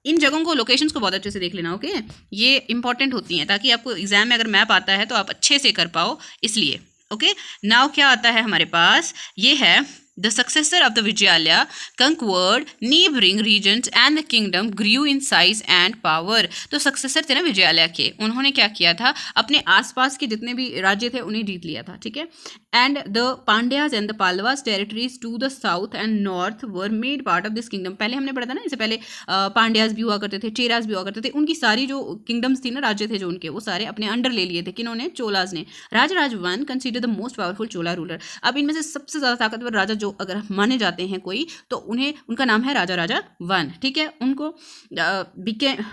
इन जगहों को, लोकेशंस को बहुत अच्छे से देख लेना, ओके। ये इंपॉर्टेंट होती हैं ताकि आपको एग्जाम में अगर मैप आता है तो आप अच्छे से कर पाओ, इसलिए, ओके। नाउ क्या आता है हमारे पास, ये है The successor of the Vijayalaya conquered neighboring regions and the kingdom grew in size and power. तो सक्सेसर थे ना विजयालय के, उन्होंने क्या किया था, अपने आसपास के जितने भी राज्य थे उन्हें जीत लिया था, ठीक है. And the Pandyas and the Pallavas territories to the south and north were made part of this kingdom. पहले हमने पढ़ा था ना, इससे पहले पांड्याज भी हुआ करते थे, चेराज भी हुआ करते थे, उनकी सारी जो किंगडम्स थी ना, राज्य थे जो उनके, वो सारे अपने अंडर ले लिए थे. किन्होंने? चोलाज ने. Rajaraja one consider the most powerful Chola ruler. अब इनमें से सबसे ज़्यादा ताकतवर राजा जो अगर माने जाते हैं कोई, तो उन्हें, उनका नाम है राजा वन, ठीक है. उनको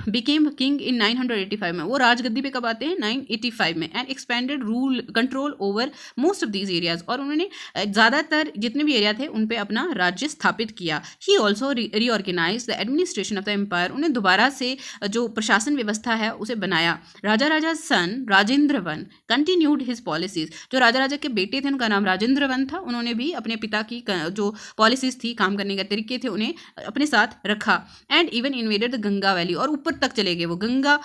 बिकेम किंग इन 985 में. वो राजगद्दी पे कब आते हैं? 985 में. And expanded rule control over most of these areas. और उन्होंने ज़्यादातर जितने भी एरिया थे उन पे अपना राज्य स्थापित किया. He also reorganise the administration of the empire. उन्हें दोबारा से जो प्रशासन व्यवस्था है उसे बनाया. Raja son Rajendra one continued his policies. जो राजा के बेटे थे उनका नाम राजेंद्र वन था. उन्होंने भी अपने पिता की जो पॉलिसीज थी, काम करने के तरीके थे, उन्हें अपने साथ रखा. And even invaded the Ganga valley. और ऊपर तक चले गए वो, गंगा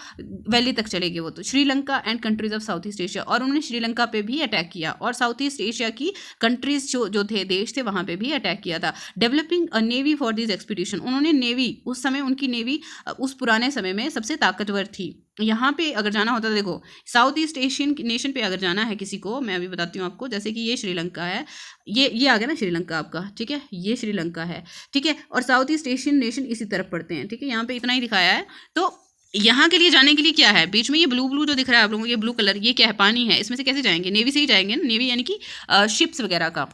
वैली तक चले गए वो, तो Sri Lanka and countries of south east Asia. और उन्होंने श्रीलंका पे भी अटैक किया और साउथ ईस्ट एशिया की कंट्रीज जो थे, देश थे, वहाँ पे भी अटैक किया था. Developing a navy for this expedition. उन्होंने नेवी, उस समय उनकी नेवी उस पुराने समय में सबसे ताकतवर थी. यहाँ पे अगर जाना होता है, देखो साउथ ईस्ट एशियन नेशन पे अगर जाना है किसी को, मैं अभी बताती हूँ आपको, जैसे कि ये श्रीलंका है, ये आ गया ना श्रीलंका आपका, ठीक है, ये श्रीलंका है, ठीक है. और साउथ ईस्ट एशियन नेशन इसी तरफ पड़ते हैं, ठीक है. यहाँ पे इतना ही दिखाया है. तो यहाँ के लिए जाने के लिए क्या है, बीच में ये ब्लू जो दिख रहा है आप लोगों को, ये ब्लू कलर, ये क्या है? पानी है. इसमें से कैसे जाएंगे? नेवी से ही जाएंगे ना, नेवी यानी कि शिप्स वगैरह का.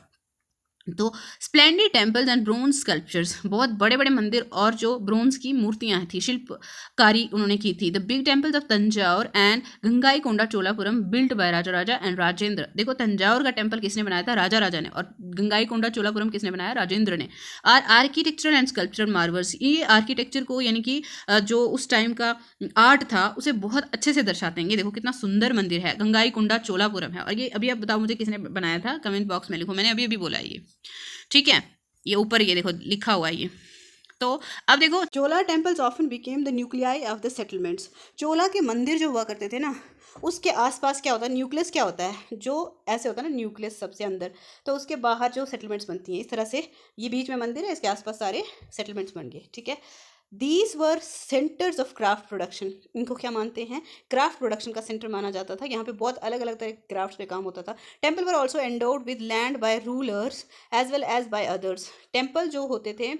तो splendid temples and bronze sculptures. बहुत बड़े बड़े मंदिर और जो ब्रोंज की मूर्तियां थी, शिल्पकारी उन्होंने की थी. The big temples of Thanjavur and Gangaikonda Cholapuram built by Raja and Rajendra. देखो तंजाउर का टेम्पल किसने बनाया था? राजा ने. और गंगाईकोंडा चोलापुरम किसने बनाया? राजेंद्र ने. Are architectural and sculptural marvels. ये आर्किटेक्चर को, यानी कि जो उस टाइम का आर्ट था, उसे बहुत अच्छे से दर्शाते हैं. ये देखो कितना सुंदर मंदिर है, गंगाईकोंडा चोलापुरम है. और ये अभी आप बताओ मुझे किसने बनाया था, कमेंट बॉक्स में लिखो, मैंने अभी बोला ये, ठीक है. ये ऊपर ये देखो लिखा हुआ है ये. तो अब देखो, Chola temples often became the nuclei of the settlements. Chola के मंदिर जो हुआ करते थे ना, उसके आसपास क्या होता है? न्यूक्लियस क्या होता है? जो ऐसे होता है ना, न्यूक्लियस सबसे अंदर, तो उसके बाहर जो सेटलमेंट्स बनती हैं, इस तरह से ये बीच में मंदिर है, इसके आसपास सारे सेटलमेंट्स बन गए, ठीक है. These were centres of craft production. इनको क्या मानते हैं? क्राफ्ट प्रोडक्शन का सेंटर माना जाता था. यहाँ पे बहुत अलग अलग तरह के क्राफ्ट्स पे काम होता था. Temple were also endowed with land by rulers as well as by others. Temple जो होते थे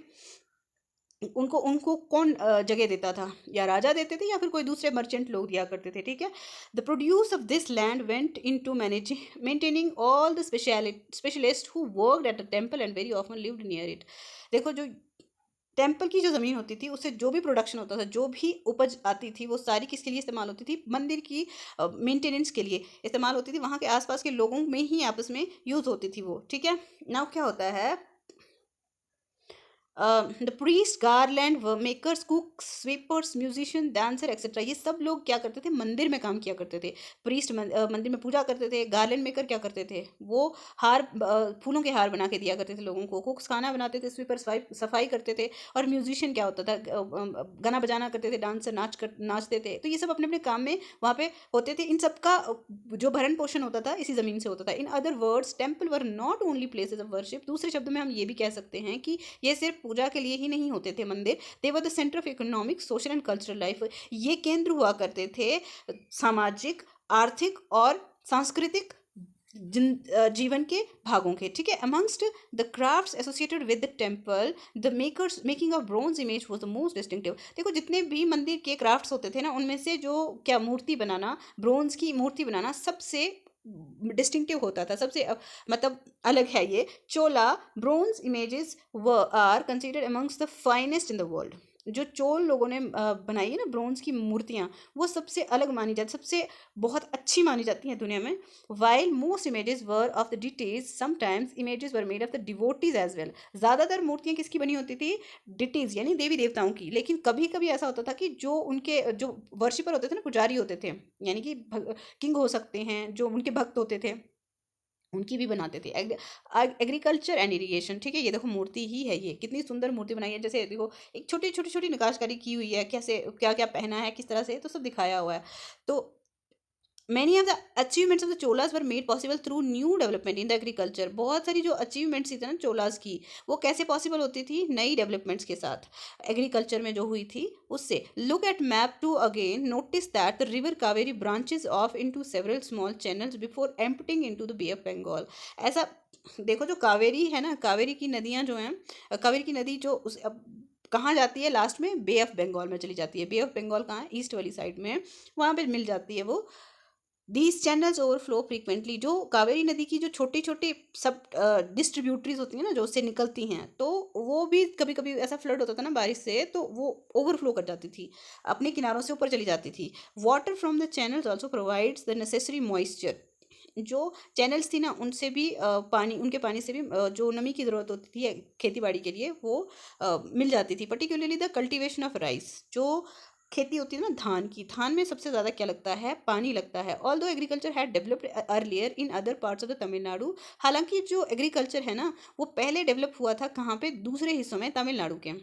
उनको उनको कौन जगह देता था? या राजा देते थे या फिर कोई दूसरे मर्चेंट लोग दिया करते थे, ठीक है. The produce of this land went into managing maintaining all the specialist who worked at the temple and very often lived near it. देखो, जो टेम्पल की जो ज़मीन होती थी, उससे जो भी प्रोडक्शन होता था, जो भी उपज आती थी, वो सारी किसके लिए इस्तेमाल होती थी? मंदिर की मेंटेनेंस के लिए इस्तेमाल होती थी. वहाँ के आसपास के लोगों में ही आपस में यूज़ होती थी वो, ठीक है. नाउ क्या होता है, the priest, garland makers, कुक्स, sweepers, musician, dancer etcetera. ये सब लोग क्या करते थे? मंदिर में काम किया करते थे. प्रीस्ट मंदिर में पूजा करते थे. गार्लैंड मेकर क्या करते थे? वो हार, फूलों के हार बना के दिया करते थे लोगों को. कुक्स खाना बनाते थे. स्वीपर सफाई करते थे. और म्यूजिशियन क्या होता था? गाना बजाना करते थे. डांसर नाचते थे. तो ये सब अपने अपने काम में वहाँ पे होते थे. इन सब का जो भरण पोषण होता था इसी ज़मीन से होता था. In other words, temple were not only places of worship. दूसरे शब्द में हम ये भी कह सकते हैं कि ये सिर्फ पूजा के लिए ही नहीं होते थे मंदिर. They were the centre of economic, social and cultural life. ये केंद्र हुआ करते थे सामाजिक, आर्थिक और सांस्कृतिक जीवन के भागों के, ठीक है. Amongst the crafts associated with the temple, the making of bronze image was the most distinctive. देखो, जितने भी मंदिर के क्राफ्ट्स होते थे ना, उनमें से जो क्या मूर्ति बनाना, ब्रोंज की मूर्ति बनाना सबसे डिस्टिंक्टिव होता था, सबसे मतलब अलग है ये. Chola bronze images are considered amongst the finest in the world. जो चोल लोगों ने बनाई है ना ब्रोंज की मूर्तियाँ, वो सबसे अलग मानी जाती, सबसे बहुत अच्छी मानी जाती हैं दुनिया में. While most images were of the deities, sometimes images were made of the devotees as well. ज़्यादातर मूर्तियाँ किसकी बनी होती थी? डिटीज यानी देवी देवताओं की. लेकिन कभी कभी ऐसा होता था कि जो उनके जो वर्शिपर होते थे ना, पुजारी होते थे, यानी कि किंग हो सकते हैं, जो उनके भक्त होते थे, उनकी भी बनाते थे. एग्रीकल्चर एंड इरीगेशन, ठीक है. ये देखो मूर्ति ही है, ये कितनी सुंदर मूर्ति बनाई है. जैसे देखो, एक छोटी छोटी छोटी नक्काशकारी की हुई है, कैसे क्या क्या पहना है, किस तरह से, तो सब दिखाया हुआ है. तो many of the achievements of the Cholas were made possible through new development in the agriculture. बहुत सारी जो अचीवमेंट्स थी ना चोलास की, वो कैसे पॉसिबल होती थी? नई डेवलपमेंट्स के साथ, एग्रीकल्चर में जो हुई थी उससे। Look at map two again notice that the river Kaveri branches off into several small channels before emptying into the Bay of Bengal. ऐसा देखो, जो कावेरी है ना, कावेरी की नदियाँ जो हैं, कावेरी की नदी जो उस अब कहाँ जाती है लास्ट में? बे ऑफ बंगाल में चली जाती है। बे ऑफ बंगाल कहाँ है? ईस्ट वाली साइड में है, वहाँ पे मिल जाती है वो। These channels overflow frequently. जो कावेरी नदी की जो छोटी छोटी सब डिस्ट्रीब्यूटरीज होती हैं ना, जो उससे निकलती हैं, तो वो भी कभी कभी ऐसा फ्लड होता था ना बारिश से, तो वो ओवरफ्लो कर जाती थी, अपने किनारों से ऊपर चली जाती थी। Water from the channels also provides the necessary moisture. जो चैनल्स थी ना, उनसे भी पानी, उनके पानी से भी जो नमी की ज़रूरत होती थी खेती बाड़ी के लिए, वो मिल जाती थी। Particularly the cultivation of rice. जो खेती होती है ना धान की, धान में सबसे ज़्यादा क्या लगता है? पानी लगता है। ऑल दो agriculture had developed earlier in other parts of the Tamil Nadu. हालांकि जो एग्रीकल्चर है ना, वो पहले डेवलप हुआ था कहाँ पे? दूसरे हिस्सों में, तमिलनाडु के।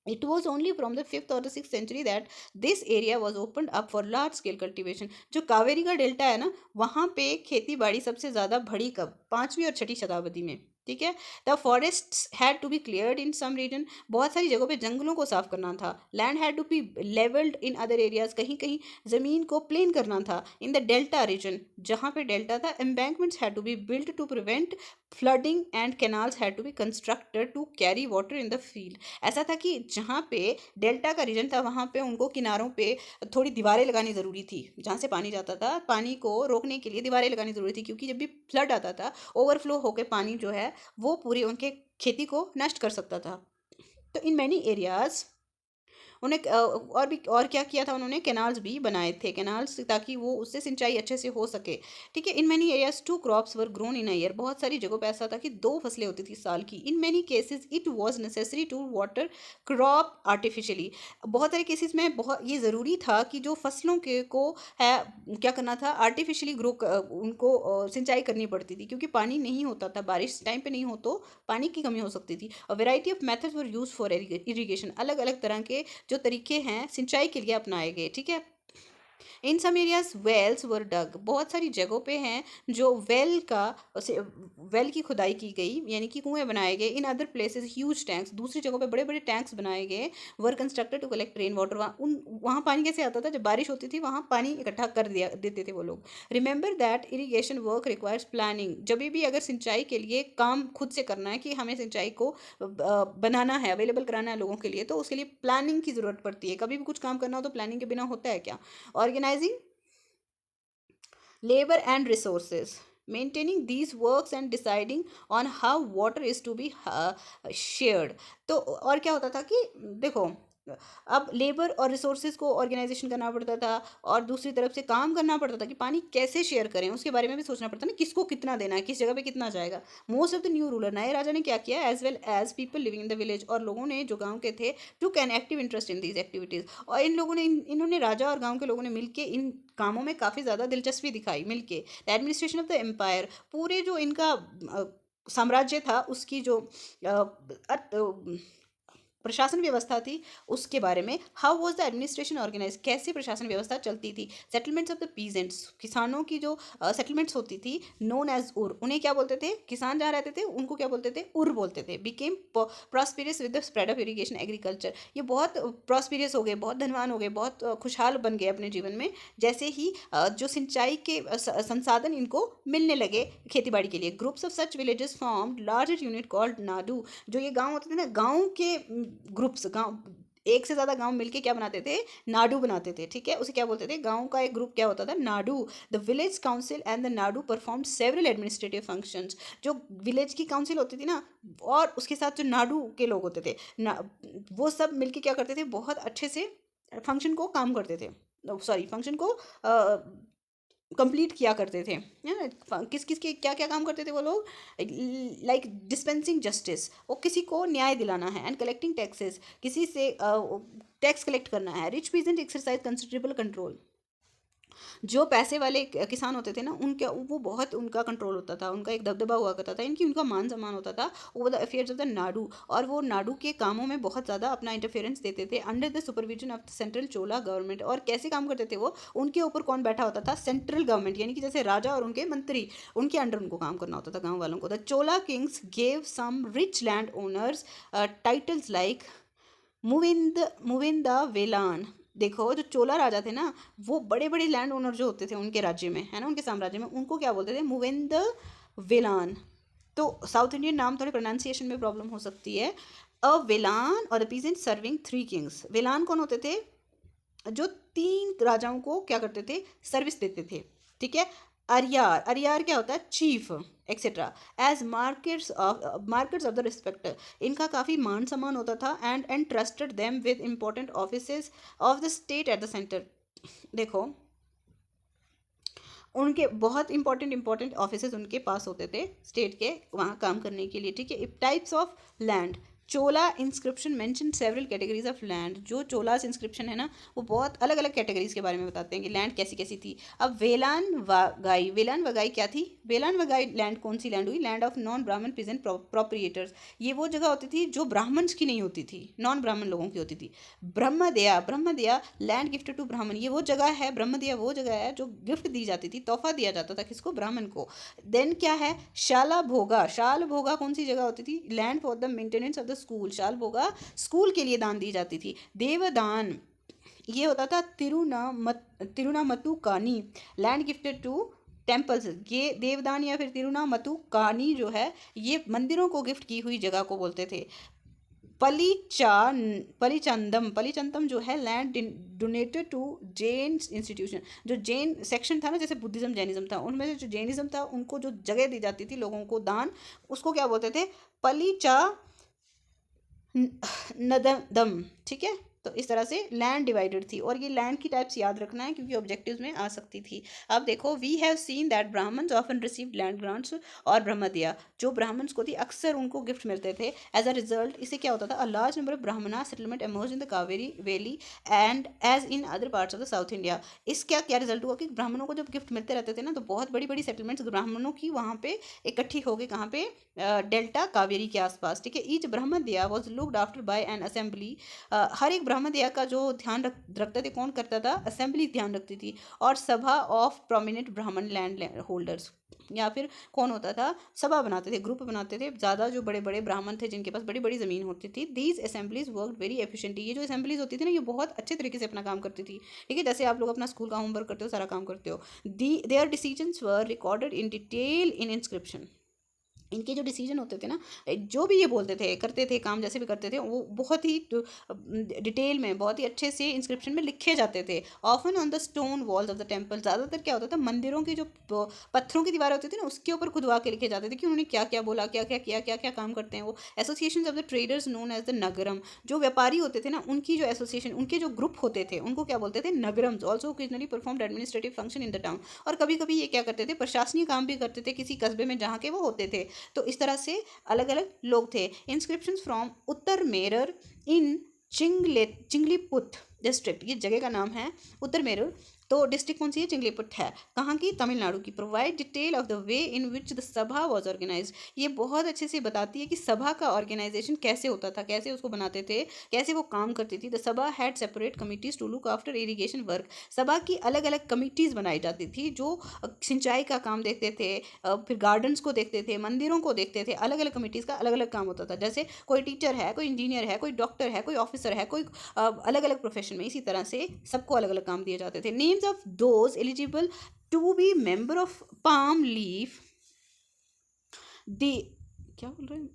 It was only from the 5th or the 6th century that this area was opened up for large scale cultivation। जो कावेरी का डेल्टा है ना, वहाँ पे खेती बाड़ी सबसे ज़्यादा बढ़ी कब? 5वीं और 6ठी शताब्दी में। ठीक है। The forests had to be cleared in some region. बहुत सारी जगहों पे जंगलों को साफ करना था। Land had to be levelled in other areas. कहीं कहीं ज़मीन को प्लेन करना था। इन द डेल्टा रीजन, जहाँ पे डेल्टा था, embankments had to be built to prevent flooding and canals had to be constructed to carry water in the field. ऐसा था कि जहाँ पे डेल्टा का रीजन था, वहाँ पे उनको किनारों पे थोड़ी दीवारें लगानी ज़रूरी थी। जहाँ से पानी जाता था, पानी को रोकने के लिए दीवारें लगानी ज़रूरी थी, क्योंकि जब भी फ्लड आता था, ओवरफ्लो होकर पानी जो है वो पूरी उनके खेती को नष्ट कर सकता था। तो इन मैनी एरियाज उन्हें और भी, और क्या किया था उन्होंने? कैनाल्स भी बनाए थे, कैनाल्स, ताकि वो उससे सिंचाई अच्छे से हो सके। ठीक है। In many areas 2 crops were grown in a year. बहुत सारी जगहों पे ऐसा था कि 2 फसलें होती थी साल की। In many cases it was necessary to water crop artificially. बहुत सारे केसेस में बहुत ये ज़रूरी था कि जो फसलों के को है, क्या करना था? आर्टिफिशियली उनको सिंचाई करनी पड़ती थी, क्योंकि पानी नहीं होता था, बारिश टाइम पे नहीं हो तो पानी की कमी हो सकती थी। और variety of methods were use for irrigation. अलग अलग तरह के जो तरीके हैं सिंचाई के लिए अपनाए गए। ठीक है। इन सम एरियाज वेल्स वर डग। बहुत सारी जगहों पे हैं जो वेल की खुदाई की गई, यानी कि कुएं बनाए गए। In other places huge tanks. दूसरी जगहों पे बड़े बड़े टैंक्स बनाए गए। Were constructed to collect rain water. वहाँ पानी कैसे आता था? जब बारिश होती थी, वहाँ पानी इकट्ठा कर दिया देते थे वो लोग। Remember that irrigation work requires planning. जब भी अगर सिंचाई के लिए काम खुद से करना है, कि हमें सिंचाई को बनाना है, अवेलेबल कराना है लोगों के लिए, तो उसके लिए प्लानिंग की ज़रूरत पड़ती है। कभी भी कुछ काम करना हो तो प्लानिंग के बिना होता है क्या? Organising labor and resources, maintaining these works and deciding on how water is to be shared। तो और क्या होता था कि देखो, अब लेबर और रिसोर्सेज को ऑर्गेनाइजेशन करना पड़ता था, और दूसरी तरफ से काम करना पड़ता था कि पानी कैसे शेयर करें, उसके बारे में भी सोचना पड़ता ना, किसको कितना देना है, किस जगह पे कितना जाएगा। Most of the new ruler, नए राजा ने क्या किया? As well as people living in the village, और लोगों ने जो गाँव के थे, took an active interest in these activities. और इन लोगों ने इन्होंने राजा और गाँव के लोगों ने मिलकर इन कामों में काफ़ी ज़्यादा दिलचस्पी दिखाई मिलके। The administration of the empire, पूरे जो इनका साम्राज्य था, उसकी जो प्रशासन व्यवस्था थी, उसके बारे में। How was the administration organise, कैसे प्रशासन व्यवस्था चलती थी। सेटलमेंट्स ऑफ द पीजेंट्स, किसानों की जो सेटलमेंट्स होती थी, नोन एज उर। उन्हें क्या बोलते थे? किसान जहाँ रहते थे उनको क्या बोलते थे? उर बोलते थे। Became prosperous with the spread of irrigation agriculture. ये बहुत प्रॉस्पेरियस हो गए, बहुत धनवान हो गए, बहुत खुशहाल बन गए अपने जीवन में, जैसे ही जो सिंचाई के संसाधन इनको मिलने लगे खेती बाड़ी के लिए। Groups of such villages form larger unit called Nadu. जो ये गाँव होते थे ना, गाँव के ग्रुप्स, गाँव एक से ज़्यादा गांव मिलके क्या बनाते थे? नाडू बनाते थे। ठीक है। उसे क्या बोलते थे? गांव का एक ग्रुप क्या होता था? Nadu. The village council and the Nadu perform several administrative functions. जो विलेज की काउंसिल होती थी ना, और उसके साथ जो नाडू के लोग होते थे ना, वो सब मिलके क्या करते थे? बहुत अच्छे से फंक्शन को काम करते थे, सॉरी, फंक्शन को कंप्लीट किया करते थे, है ना। किस किस के क्या क्या काम करते थे वो लोग? लाइक डिस्पेंसिंग जस्टिस, वो किसी को न्याय दिलाना है। एंड कलेक्टिंग टैक्सेस, किसी से टैक्स कलेक्ट करना है। Rich peasant exercise considerable control. जो पैसे वाले किसान होते थे ना, उनके वो बहुत उनका कंट्रोल होता था, उनका एक दबदबा हुआ करता था, इनकी उनका मान सम्मान होता था over the affairs of the Nadu, और वो नाडू के कामों में बहुत ज़्यादा अपना इंटरफेरेंस देते थे under the supervision of the central Chola government. और कैसे काम करते थे वो, उनके ऊपर कौन बैठा होता था, सेंट्रल गवर्नमेंट, यानी कि जैसे राजा और उनके मंत्री, उनके अंडर उनको काम करना होता था गाँव वालों को। The Chola kings gave some rich land owners titles like Muvendavelan. देखो जो चोला राजा थे ना, वो बड़े बड़े लैंड ओनर जो होते थे उनके राज्य में, है ना, उनके साम्राज्य में, उनको क्या बोलते थे, मुविंद वेलान। तो साउथ इंडियन नाम थोड़े प्रोनाउंसिएशन में प्रॉब्लम हो सकती है। अ वेलान और द पीजेंट सर्विंग 3 किंग्स। वेलान कौन होते थे, जो 3 राजाओं को क्या करते थे, सर्विस देते थे, ठीक है। अरियार, अरियार क्या होता है, chief etcetera. As markers of the respect, इनका काफ़ी मान सम्मान होता था। And trusted them with important offices of the state at the centre. देखो उनके बहुत इंपॉर्टेंट ऑफिसेज उनके पास होते थे स्टेट के, वहाँ काम करने के लिए, ठीक है। Types of land, Chola inscription mention several categories of land. जो चोलास इंस्क्रिप्शन है ना, वो बहुत अलग अलग कैटेगरीज के बारे में बताते हैं कि लैंड कैसी कैसी थी। अब वेलान वगाई, वेलान वगाई क्या थी, वेलान वगाई लैंड कौन सी लैंड हुई, लैंड ऑफ नॉन ब्राह्मण पीजेंट प्रोप्रिएटर्स। ये वो जगह होती थी जो ब्राह्मण्स की नहीं होती थी, नॉन ब्राह्मण लोगों की होती थी। ब्रह्मदया, ब्रह्मदया लैंड गिफ्टेड टू ब्राह्मण, ये वो जगह है, ब्रह्मदया वो जगह है जो गिफ्ट दी जाती थी, तोहफा दिया जाता था किसको, ब्राह्मण को। देन क्या है, शाला भोगा, शाल भोगा कौन सी जगह होती थी, land for the maintenance of the school, shalabhoga school के लिए दान दी जाती थी। देवदान ये होता था तिरुनामतु कानी, लैंड गिफ्टेड टू टेम्पल्स। ये देवदान या फिर तिरुनामतु कानी जो है, ये मंदिरों को गिफ्ट की हुई जगह को बोलते थे। पलिचंदम जो है, land donated to Jain institution. जो जैन सेक्शन था ना, जैसे बुद्धिज्म जैनिज्म था, उनमें से जो जैनिज्म था उनको जो जगह दी जाती थी लोगों को दान, उसको क्या बोलते थे, पलिचा नदम, ठीक है। तो इस तरह से लैंड डिवाइडेड थी, और ये लैंड की टाइप्स याद रखना है क्योंकि ऑब्जेक्टिव्स में आ सकती थी। अब देखो, we have seen that Brahmans often received land grants और ब्रह्मदया। जो ब्राह्मण्स को थी अक्सर उनको गिफ्ट मिलते थे। एज अ रिजल्ट इससे क्या होता था, a large number of Brahmana settlement emerge in the Kaveri valley and as in other parts of the south India. इसका क्या रिजल्ट हुआ कि ब्राह्मणों को जब गिफ्ट मिलते रहते थे ना, तो बहुत बड़ी बड़ी सेटलमेंट्स ब्राह्मणों की वहाँ पे इकट्ठी हो गई, कहाँ पे, डेल्टा कावेरी के आसपास, ठीक है। Each brahmadeya was looked after by an assembly. हर एक ब्रह्मदया का जो ध्यान रखते थे, कौन करता था, असेंबली ध्यान रखती थी। और सभा ऑफ प्रोमिनेंट ब्राह्मण लैंड होल्डर्स, या फिर कौन होता था, सभा बनाते थे, ग्रुप बनाते थे, ज़्यादा जो बड़े बड़े ब्राह्मण थे जिनके पास बड़ी बड़ी ज़मीन होती थी। These assemblies work very efficiently. ये जो असेंबलीज होती थी ना, ये बहुत अच्छे तरीके से अपना काम करती थी, ठीक है। जैसे आप लोग अपना स्कूल का होमवर्क करते हो, सारा काम करते हो। Their decisions were recorded in detail in inscription. इनके जो डिसीजन होते थे ना, जो भी ये बोलते थे, करते थे काम, जैसे भी करते थे, वो बहुत ही डिटेल में, बहुत ही अच्छे से इंस्क्रिप्शन में लिखे जाते थे। Often on the stone walls of the temple, ज़्यादातर क्या होता था, मंदिरों की जो पत्थरों की दीवारें होती थी ना, उसके ऊपर खुदवा के लिखे जाते थे कि उन्होंने क्या क्या बोला, क्या क्या किया, क्या क्या काम करते हैं वो। Association of the traders known as the nagaram, जो व्यापारी होते थे ना, उनकी जो एसोसिएशन, उनके जो ग्रुप होते थे, उनको क्या बोलते थे, नगरम्स। Also occasionally performed administrative function in the town, और कभी कभी ये क्या करते थे, प्रशासनिक काम भी करते थे किसी कस्बे में जहाँ के वो होते थे। तो इस तरह से अलग अलग लोग थे। Inscriptions from Uttaramerur in Chingleput district, ये जगह का नाम है उत्तर मेरर। तो डिस्ट्रिक्ट कौन सी है, चिंगलीपुट है, कहाँ की, तमिलनाडु की। Provide detail of the way in which the सभा वॉज ऑर्गेनाइज, ये बहुत अच्छे से बताती है कि सभा का ऑर्गेनाइजेशन कैसे होता था, कैसे उसको बनाते थे, कैसे वो काम करती थी। The sabha had separate committees to look after irrigation work, सभा की अलग अलग कमिटीज बनाई जाती थी जो सिंचाई का काम देखते थे, फिर गार्डन्स को देखते थे, मंदिरों को देखते थे। अलग अलग कमिटीज़ का अलग अलग काम होता था। जैसे कोई टीचर है, कोई इंजीनियर है, कोई डॉक्टर है, कोई ऑफिसर है, कोई अलग अलग प्रोफेशन में, इसी तरह से सबको अलग अलग काम दिए जाते थे। Names of those eligible to be member of palm leaf, the, क्या बोल रहे हैं,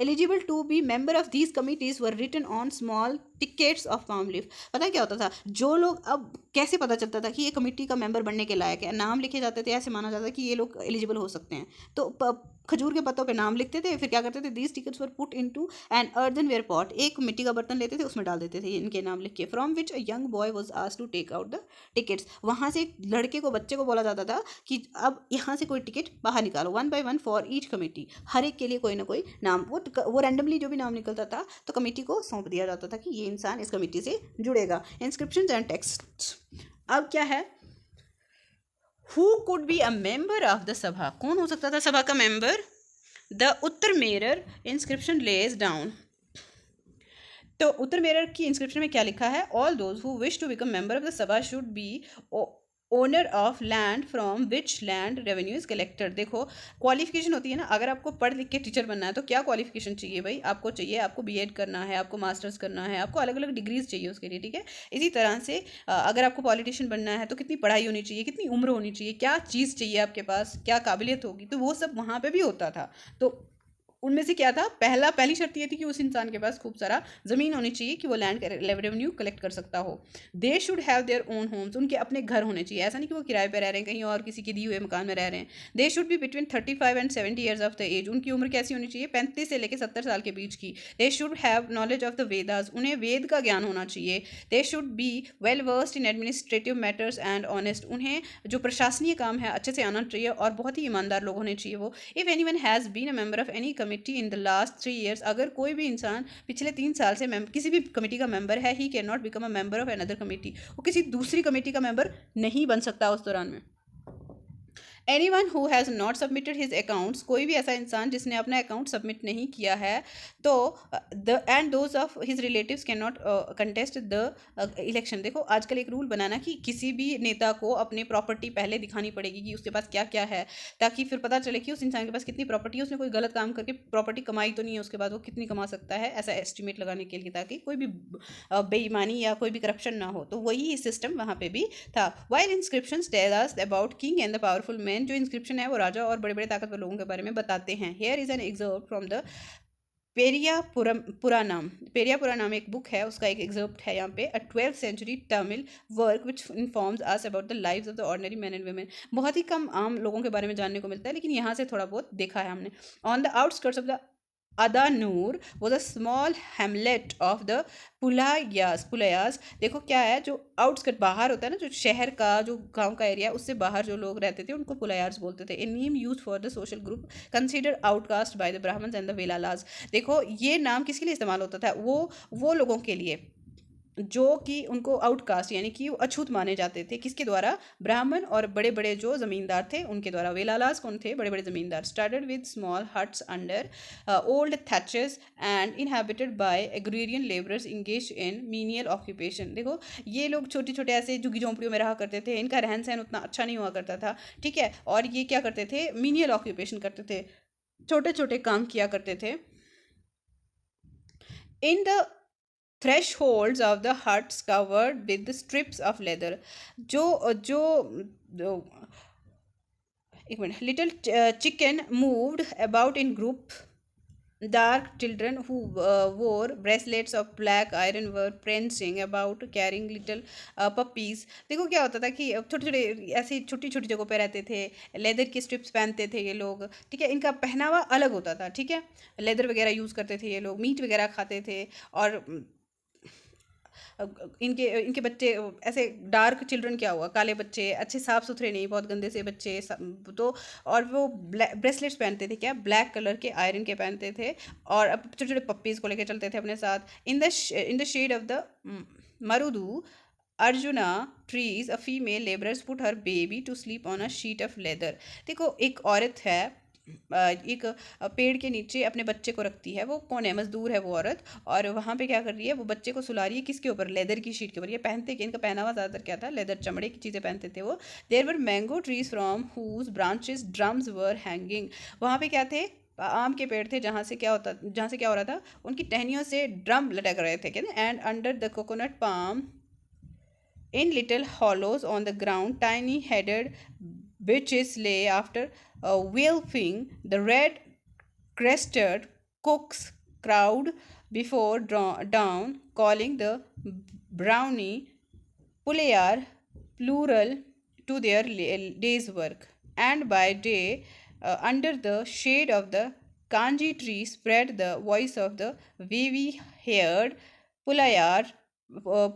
eligible to be member of these committees were written on small tickets of palm leaf. पता है क्या होता था, जो लोग, अब कैसे पता चलता था कि ये कमेटी का मेंबर बनने के लायक है, नाम लिखे जाते थे, ऐसे माना जाता था कि ये लोग एलिजिबल हो सकते हैं। तो खजूर के पत्तों पे नाम लिखते थे, फिर क्या करते थे, these tickets were put into an earthenware pot, एक मिट्टी का बर्तन लेते थे, उसमें डाल देते थे इनके नाम लिख के। From which a young boy was asked to take out the tickets, वहाँ से एक लड़के को, बच्चे को बोला जाता था कि अब यहाँ से कोई टिकट बाहर निकालो, 1 by 1 फॉर ईच कमेटी, हर एक के लिए कोई ना कोई नाम, वो रैंडमली जो भी नाम निकलता था तो कमेटी को सौंप दिया जाता था कि ये इंसान इस कमेटी से जुड़ेगा। इंस्क्रिप्शंस एंड टेक्स्ट, अब क्या है, who could be a member of the sabha, कौन हो सकता था सभा का member? The Uttaramerur inscription lays down. तो उत्तर मेरर की इंस्क्रिप्शन में क्या लिखा है? All those who wish to become member of the sabha should be owner of land from which land revenue is collected. देखो क्वालिफिकेशन होती है ना, अगर आपको पढ़ लिख के टीचर बनना है तो क्या क्वालिफिकेशन चाहिए भाई? आपको चाहिए, आपको बीएड करना है, आपको मास्टर्स करना है, आपको अलग अलग डिग्रीज चाहिए उसके लिए, ठीक है। इसी तरह से अगर आपको पॉलिटिशियन बनना है तो कितनी पढ़ाई होनी चाहिए, कितनी उम्र होनी चाहिए, क्या चीज़ चाहिए आपके पास, क्या काबिलियत होगी, तो वो सब वहाँ पे भी होता था। तो उनमें से क्या था, पहली शर्त ये थी कि उस इंसान के पास खूब सारा ज़मीन होनी चाहिए कि वो लैंड रेवेन्यू कलेक्ट कर सकता हो। They should have their own homes, उनके अपने घर होने चाहिए, ऐसा नहीं कि वो किराए पे रह रहे हैं कहीं और किसी के दिए हुए मकान में रह रहे हैं। They should be between 35 and 70 years of the age, उनकी उम्र कैसी होनी चाहिए? 35 से लेकर 70 साल के बीच की। दे should have knowledge of the Vedas, उन्हें वेद का ज्ञान होना चाहिए। दे should be well versed in administrative matters and honest, उन्हें जो प्रशासनीय काम है अच्छे से आना चाहिए और बहुत ही ईमानदार लोग होने चाहिए वो। If anyone has been a member of any committee in the last 3 years, अगर कोई भी इंसान पिछले 3 साल से किसी भी कमेटी का मेंबर है, he can not become a member of another committee, वो किसी दूसरी कमेटी का मेंबर नहीं बन सकता उस दौरान में। Any one who has not submitted his accounts, कोई भी ऐसा इंसान जिसने अपना अकाउंट सबमिट नहीं किया है, तो the end those of his relatives can not contest the election. देखो आजकल एक रूल बनाना कि किसी भी नेता को अपनी प्रॉपर्टी पहले दिखानी पड़ेगी कि उसके पास क्या क्या है, ताकि फिर पता चले कि उस इंसान के पास कितनी प्रॉपर्टी है, उसने कोई गलत काम करके प्रॉपर्टी कमाई तो नहीं है, उसके बाद वो कितनी कमा सकता है, ऐसा एस्टिमेट लगाने के लिए, ताकि कोई भी बेईमानी या कोई भी करप्शन ना हो। तो वही सिस्टम वहाँ पे भी था। While inscription tell us about king and the powerful man, जो इंस्क्रिप्शन है वो राजा और बड़े बड़े ताकतवर लोगों के बारे में बताते हैं। Here is an excerpt from the Puranam. Periya Puranam एक बुक है, उसका एक एग्जर्प्ट है यहाँ पे। A 12th century Tamil work which informs us about the lives of the ordinary man and women. बहुत ही कम आम लोगों के बारे में जानने को मिलता है, लेकिन यहाँ से थोड़ा बहुत देखा है हमने। On the outskirts of the Adanur was a small hamlet of the Pulayas. देखो क्या है, जो आउटस्कर्ट बाहर होता है ना, जो शहर का जो गांव का एरिया, उससे बाहर जो लोग रहते थे उनको पुलायार्स बोलते थे। A name use for the social group consider outcast by the Brahmanas and the Vellalas. देखो ये नाम किसके लिए इस्तेमाल होता था? वो लोगों के लिए जो कि उनको आउटकास्ट यानी कि वो अछूत माने जाते थे, किसके द्वारा? ब्राह्मण और बड़े बड़े जो ज़मींदार थे उनके द्वारा। वेलालास कौन थे? बड़े बड़े ज़मींदार। Started with small huts under old thatches and inhabited by agrarian labourers engage in menial occupation. देखो ये लोग छोटे छोटे ऐसे झुग्गी झोंपड़ियों में रहा करते थे, इनका रहन सहन उतना अच्छा नहीं हुआ करता था, ठीक है। और ये क्या करते थे? मीनियल ऑक्यूपेशन करते थे, छोटे छोटे काम किया करते थे। In the thresholds of the huts covered with the strips of leather, जो जो एक minute, little chicken moved about in group, dark children who wore bracelets of black iron were prancing about carrying little puppies। देखो क्या होता था कि छोटे छोटे ऐसी छोटी छोटी जगहों पे रहते थे, लेदर की स्ट्रिप्स पहनते थे ये लोग, ठीक है। इनका पहनावा अलग होता था, ठीक है। लेदर वगैरह यूज़ करते थे ये लोग, मीट वगैरह खाते थे। और इनके इनके बच्चे ऐसे डार्क चिल्ड्रन, क्या हुआ, काले बच्चे, अच्छे साफ़ सुथरे नहीं, बहुत गंदे से बच्चे तो। और वो ब्रेसलेट्स पहनते थे, क्या, ब्लैक कलर के आयरन के पहनते थे। और अब छोटे छोटे पप्पीज़ को लेकर चलते थे अपने साथ। In the shade of the marudu arjuna trees, a female labourers put her baby to sleep on a sheet of leather. देखो एक औरत है, एक पेड़ के नीचे अपने बच्चे को रखती है। वो कौन है? मजदूर है वो औरत। और वहाँ पे क्या कर रही है? वो बच्चे को सुला रही है, किसके ऊपर? लेदर की शीट के ऊपर। ये पहनते कि इनका पहनावा ज़्यादातर क्या था? लेदर, चमड़े की चीज़ें पहनते थे वो। There were mango trees from whose branches drums were hanging. वहाँ पे क्या थे? आम के पेड़ थे, जहाँ से क्या हो रहा था? उनकी टहनियों से ड्रम लटक रहे थे, कहते। And under the coconut palm in little hollows on the ground, tiny headed bitches lay after whelping. The red crested cooks crowd before dawn, calling the brownie pulayar plural to their day's work. And by day, under the shade of the kanji tree, spread the voice of the wavy haired pulayar, uh,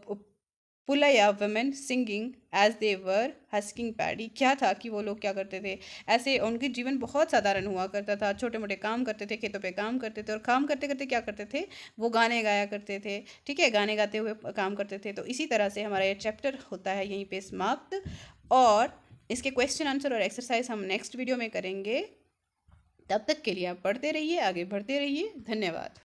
Pulaya women singing as they were husking paddy. क्या था कि वो लोग क्या करते थे, ऐसे उनके जीवन बहुत साधारण हुआ करता था, छोटे मोटे काम करते थे, खेतों पे काम करते थे, और काम करते करते क्या करते थे, वो गाने गाया करते थे। ठीक है, गाने गाते हुए काम करते थे। तो इसी तरह से हमारा ये चैप्टर होता है यहीं पे समाप्त, और इसके क्वेश्चन आंसर और एक्सरसाइज हम नेक्स्ट वीडियो में करेंगे। तब तक के लिए आप पढ़ते रहिए, आगे बढ़ते रहिए। धन्यवाद।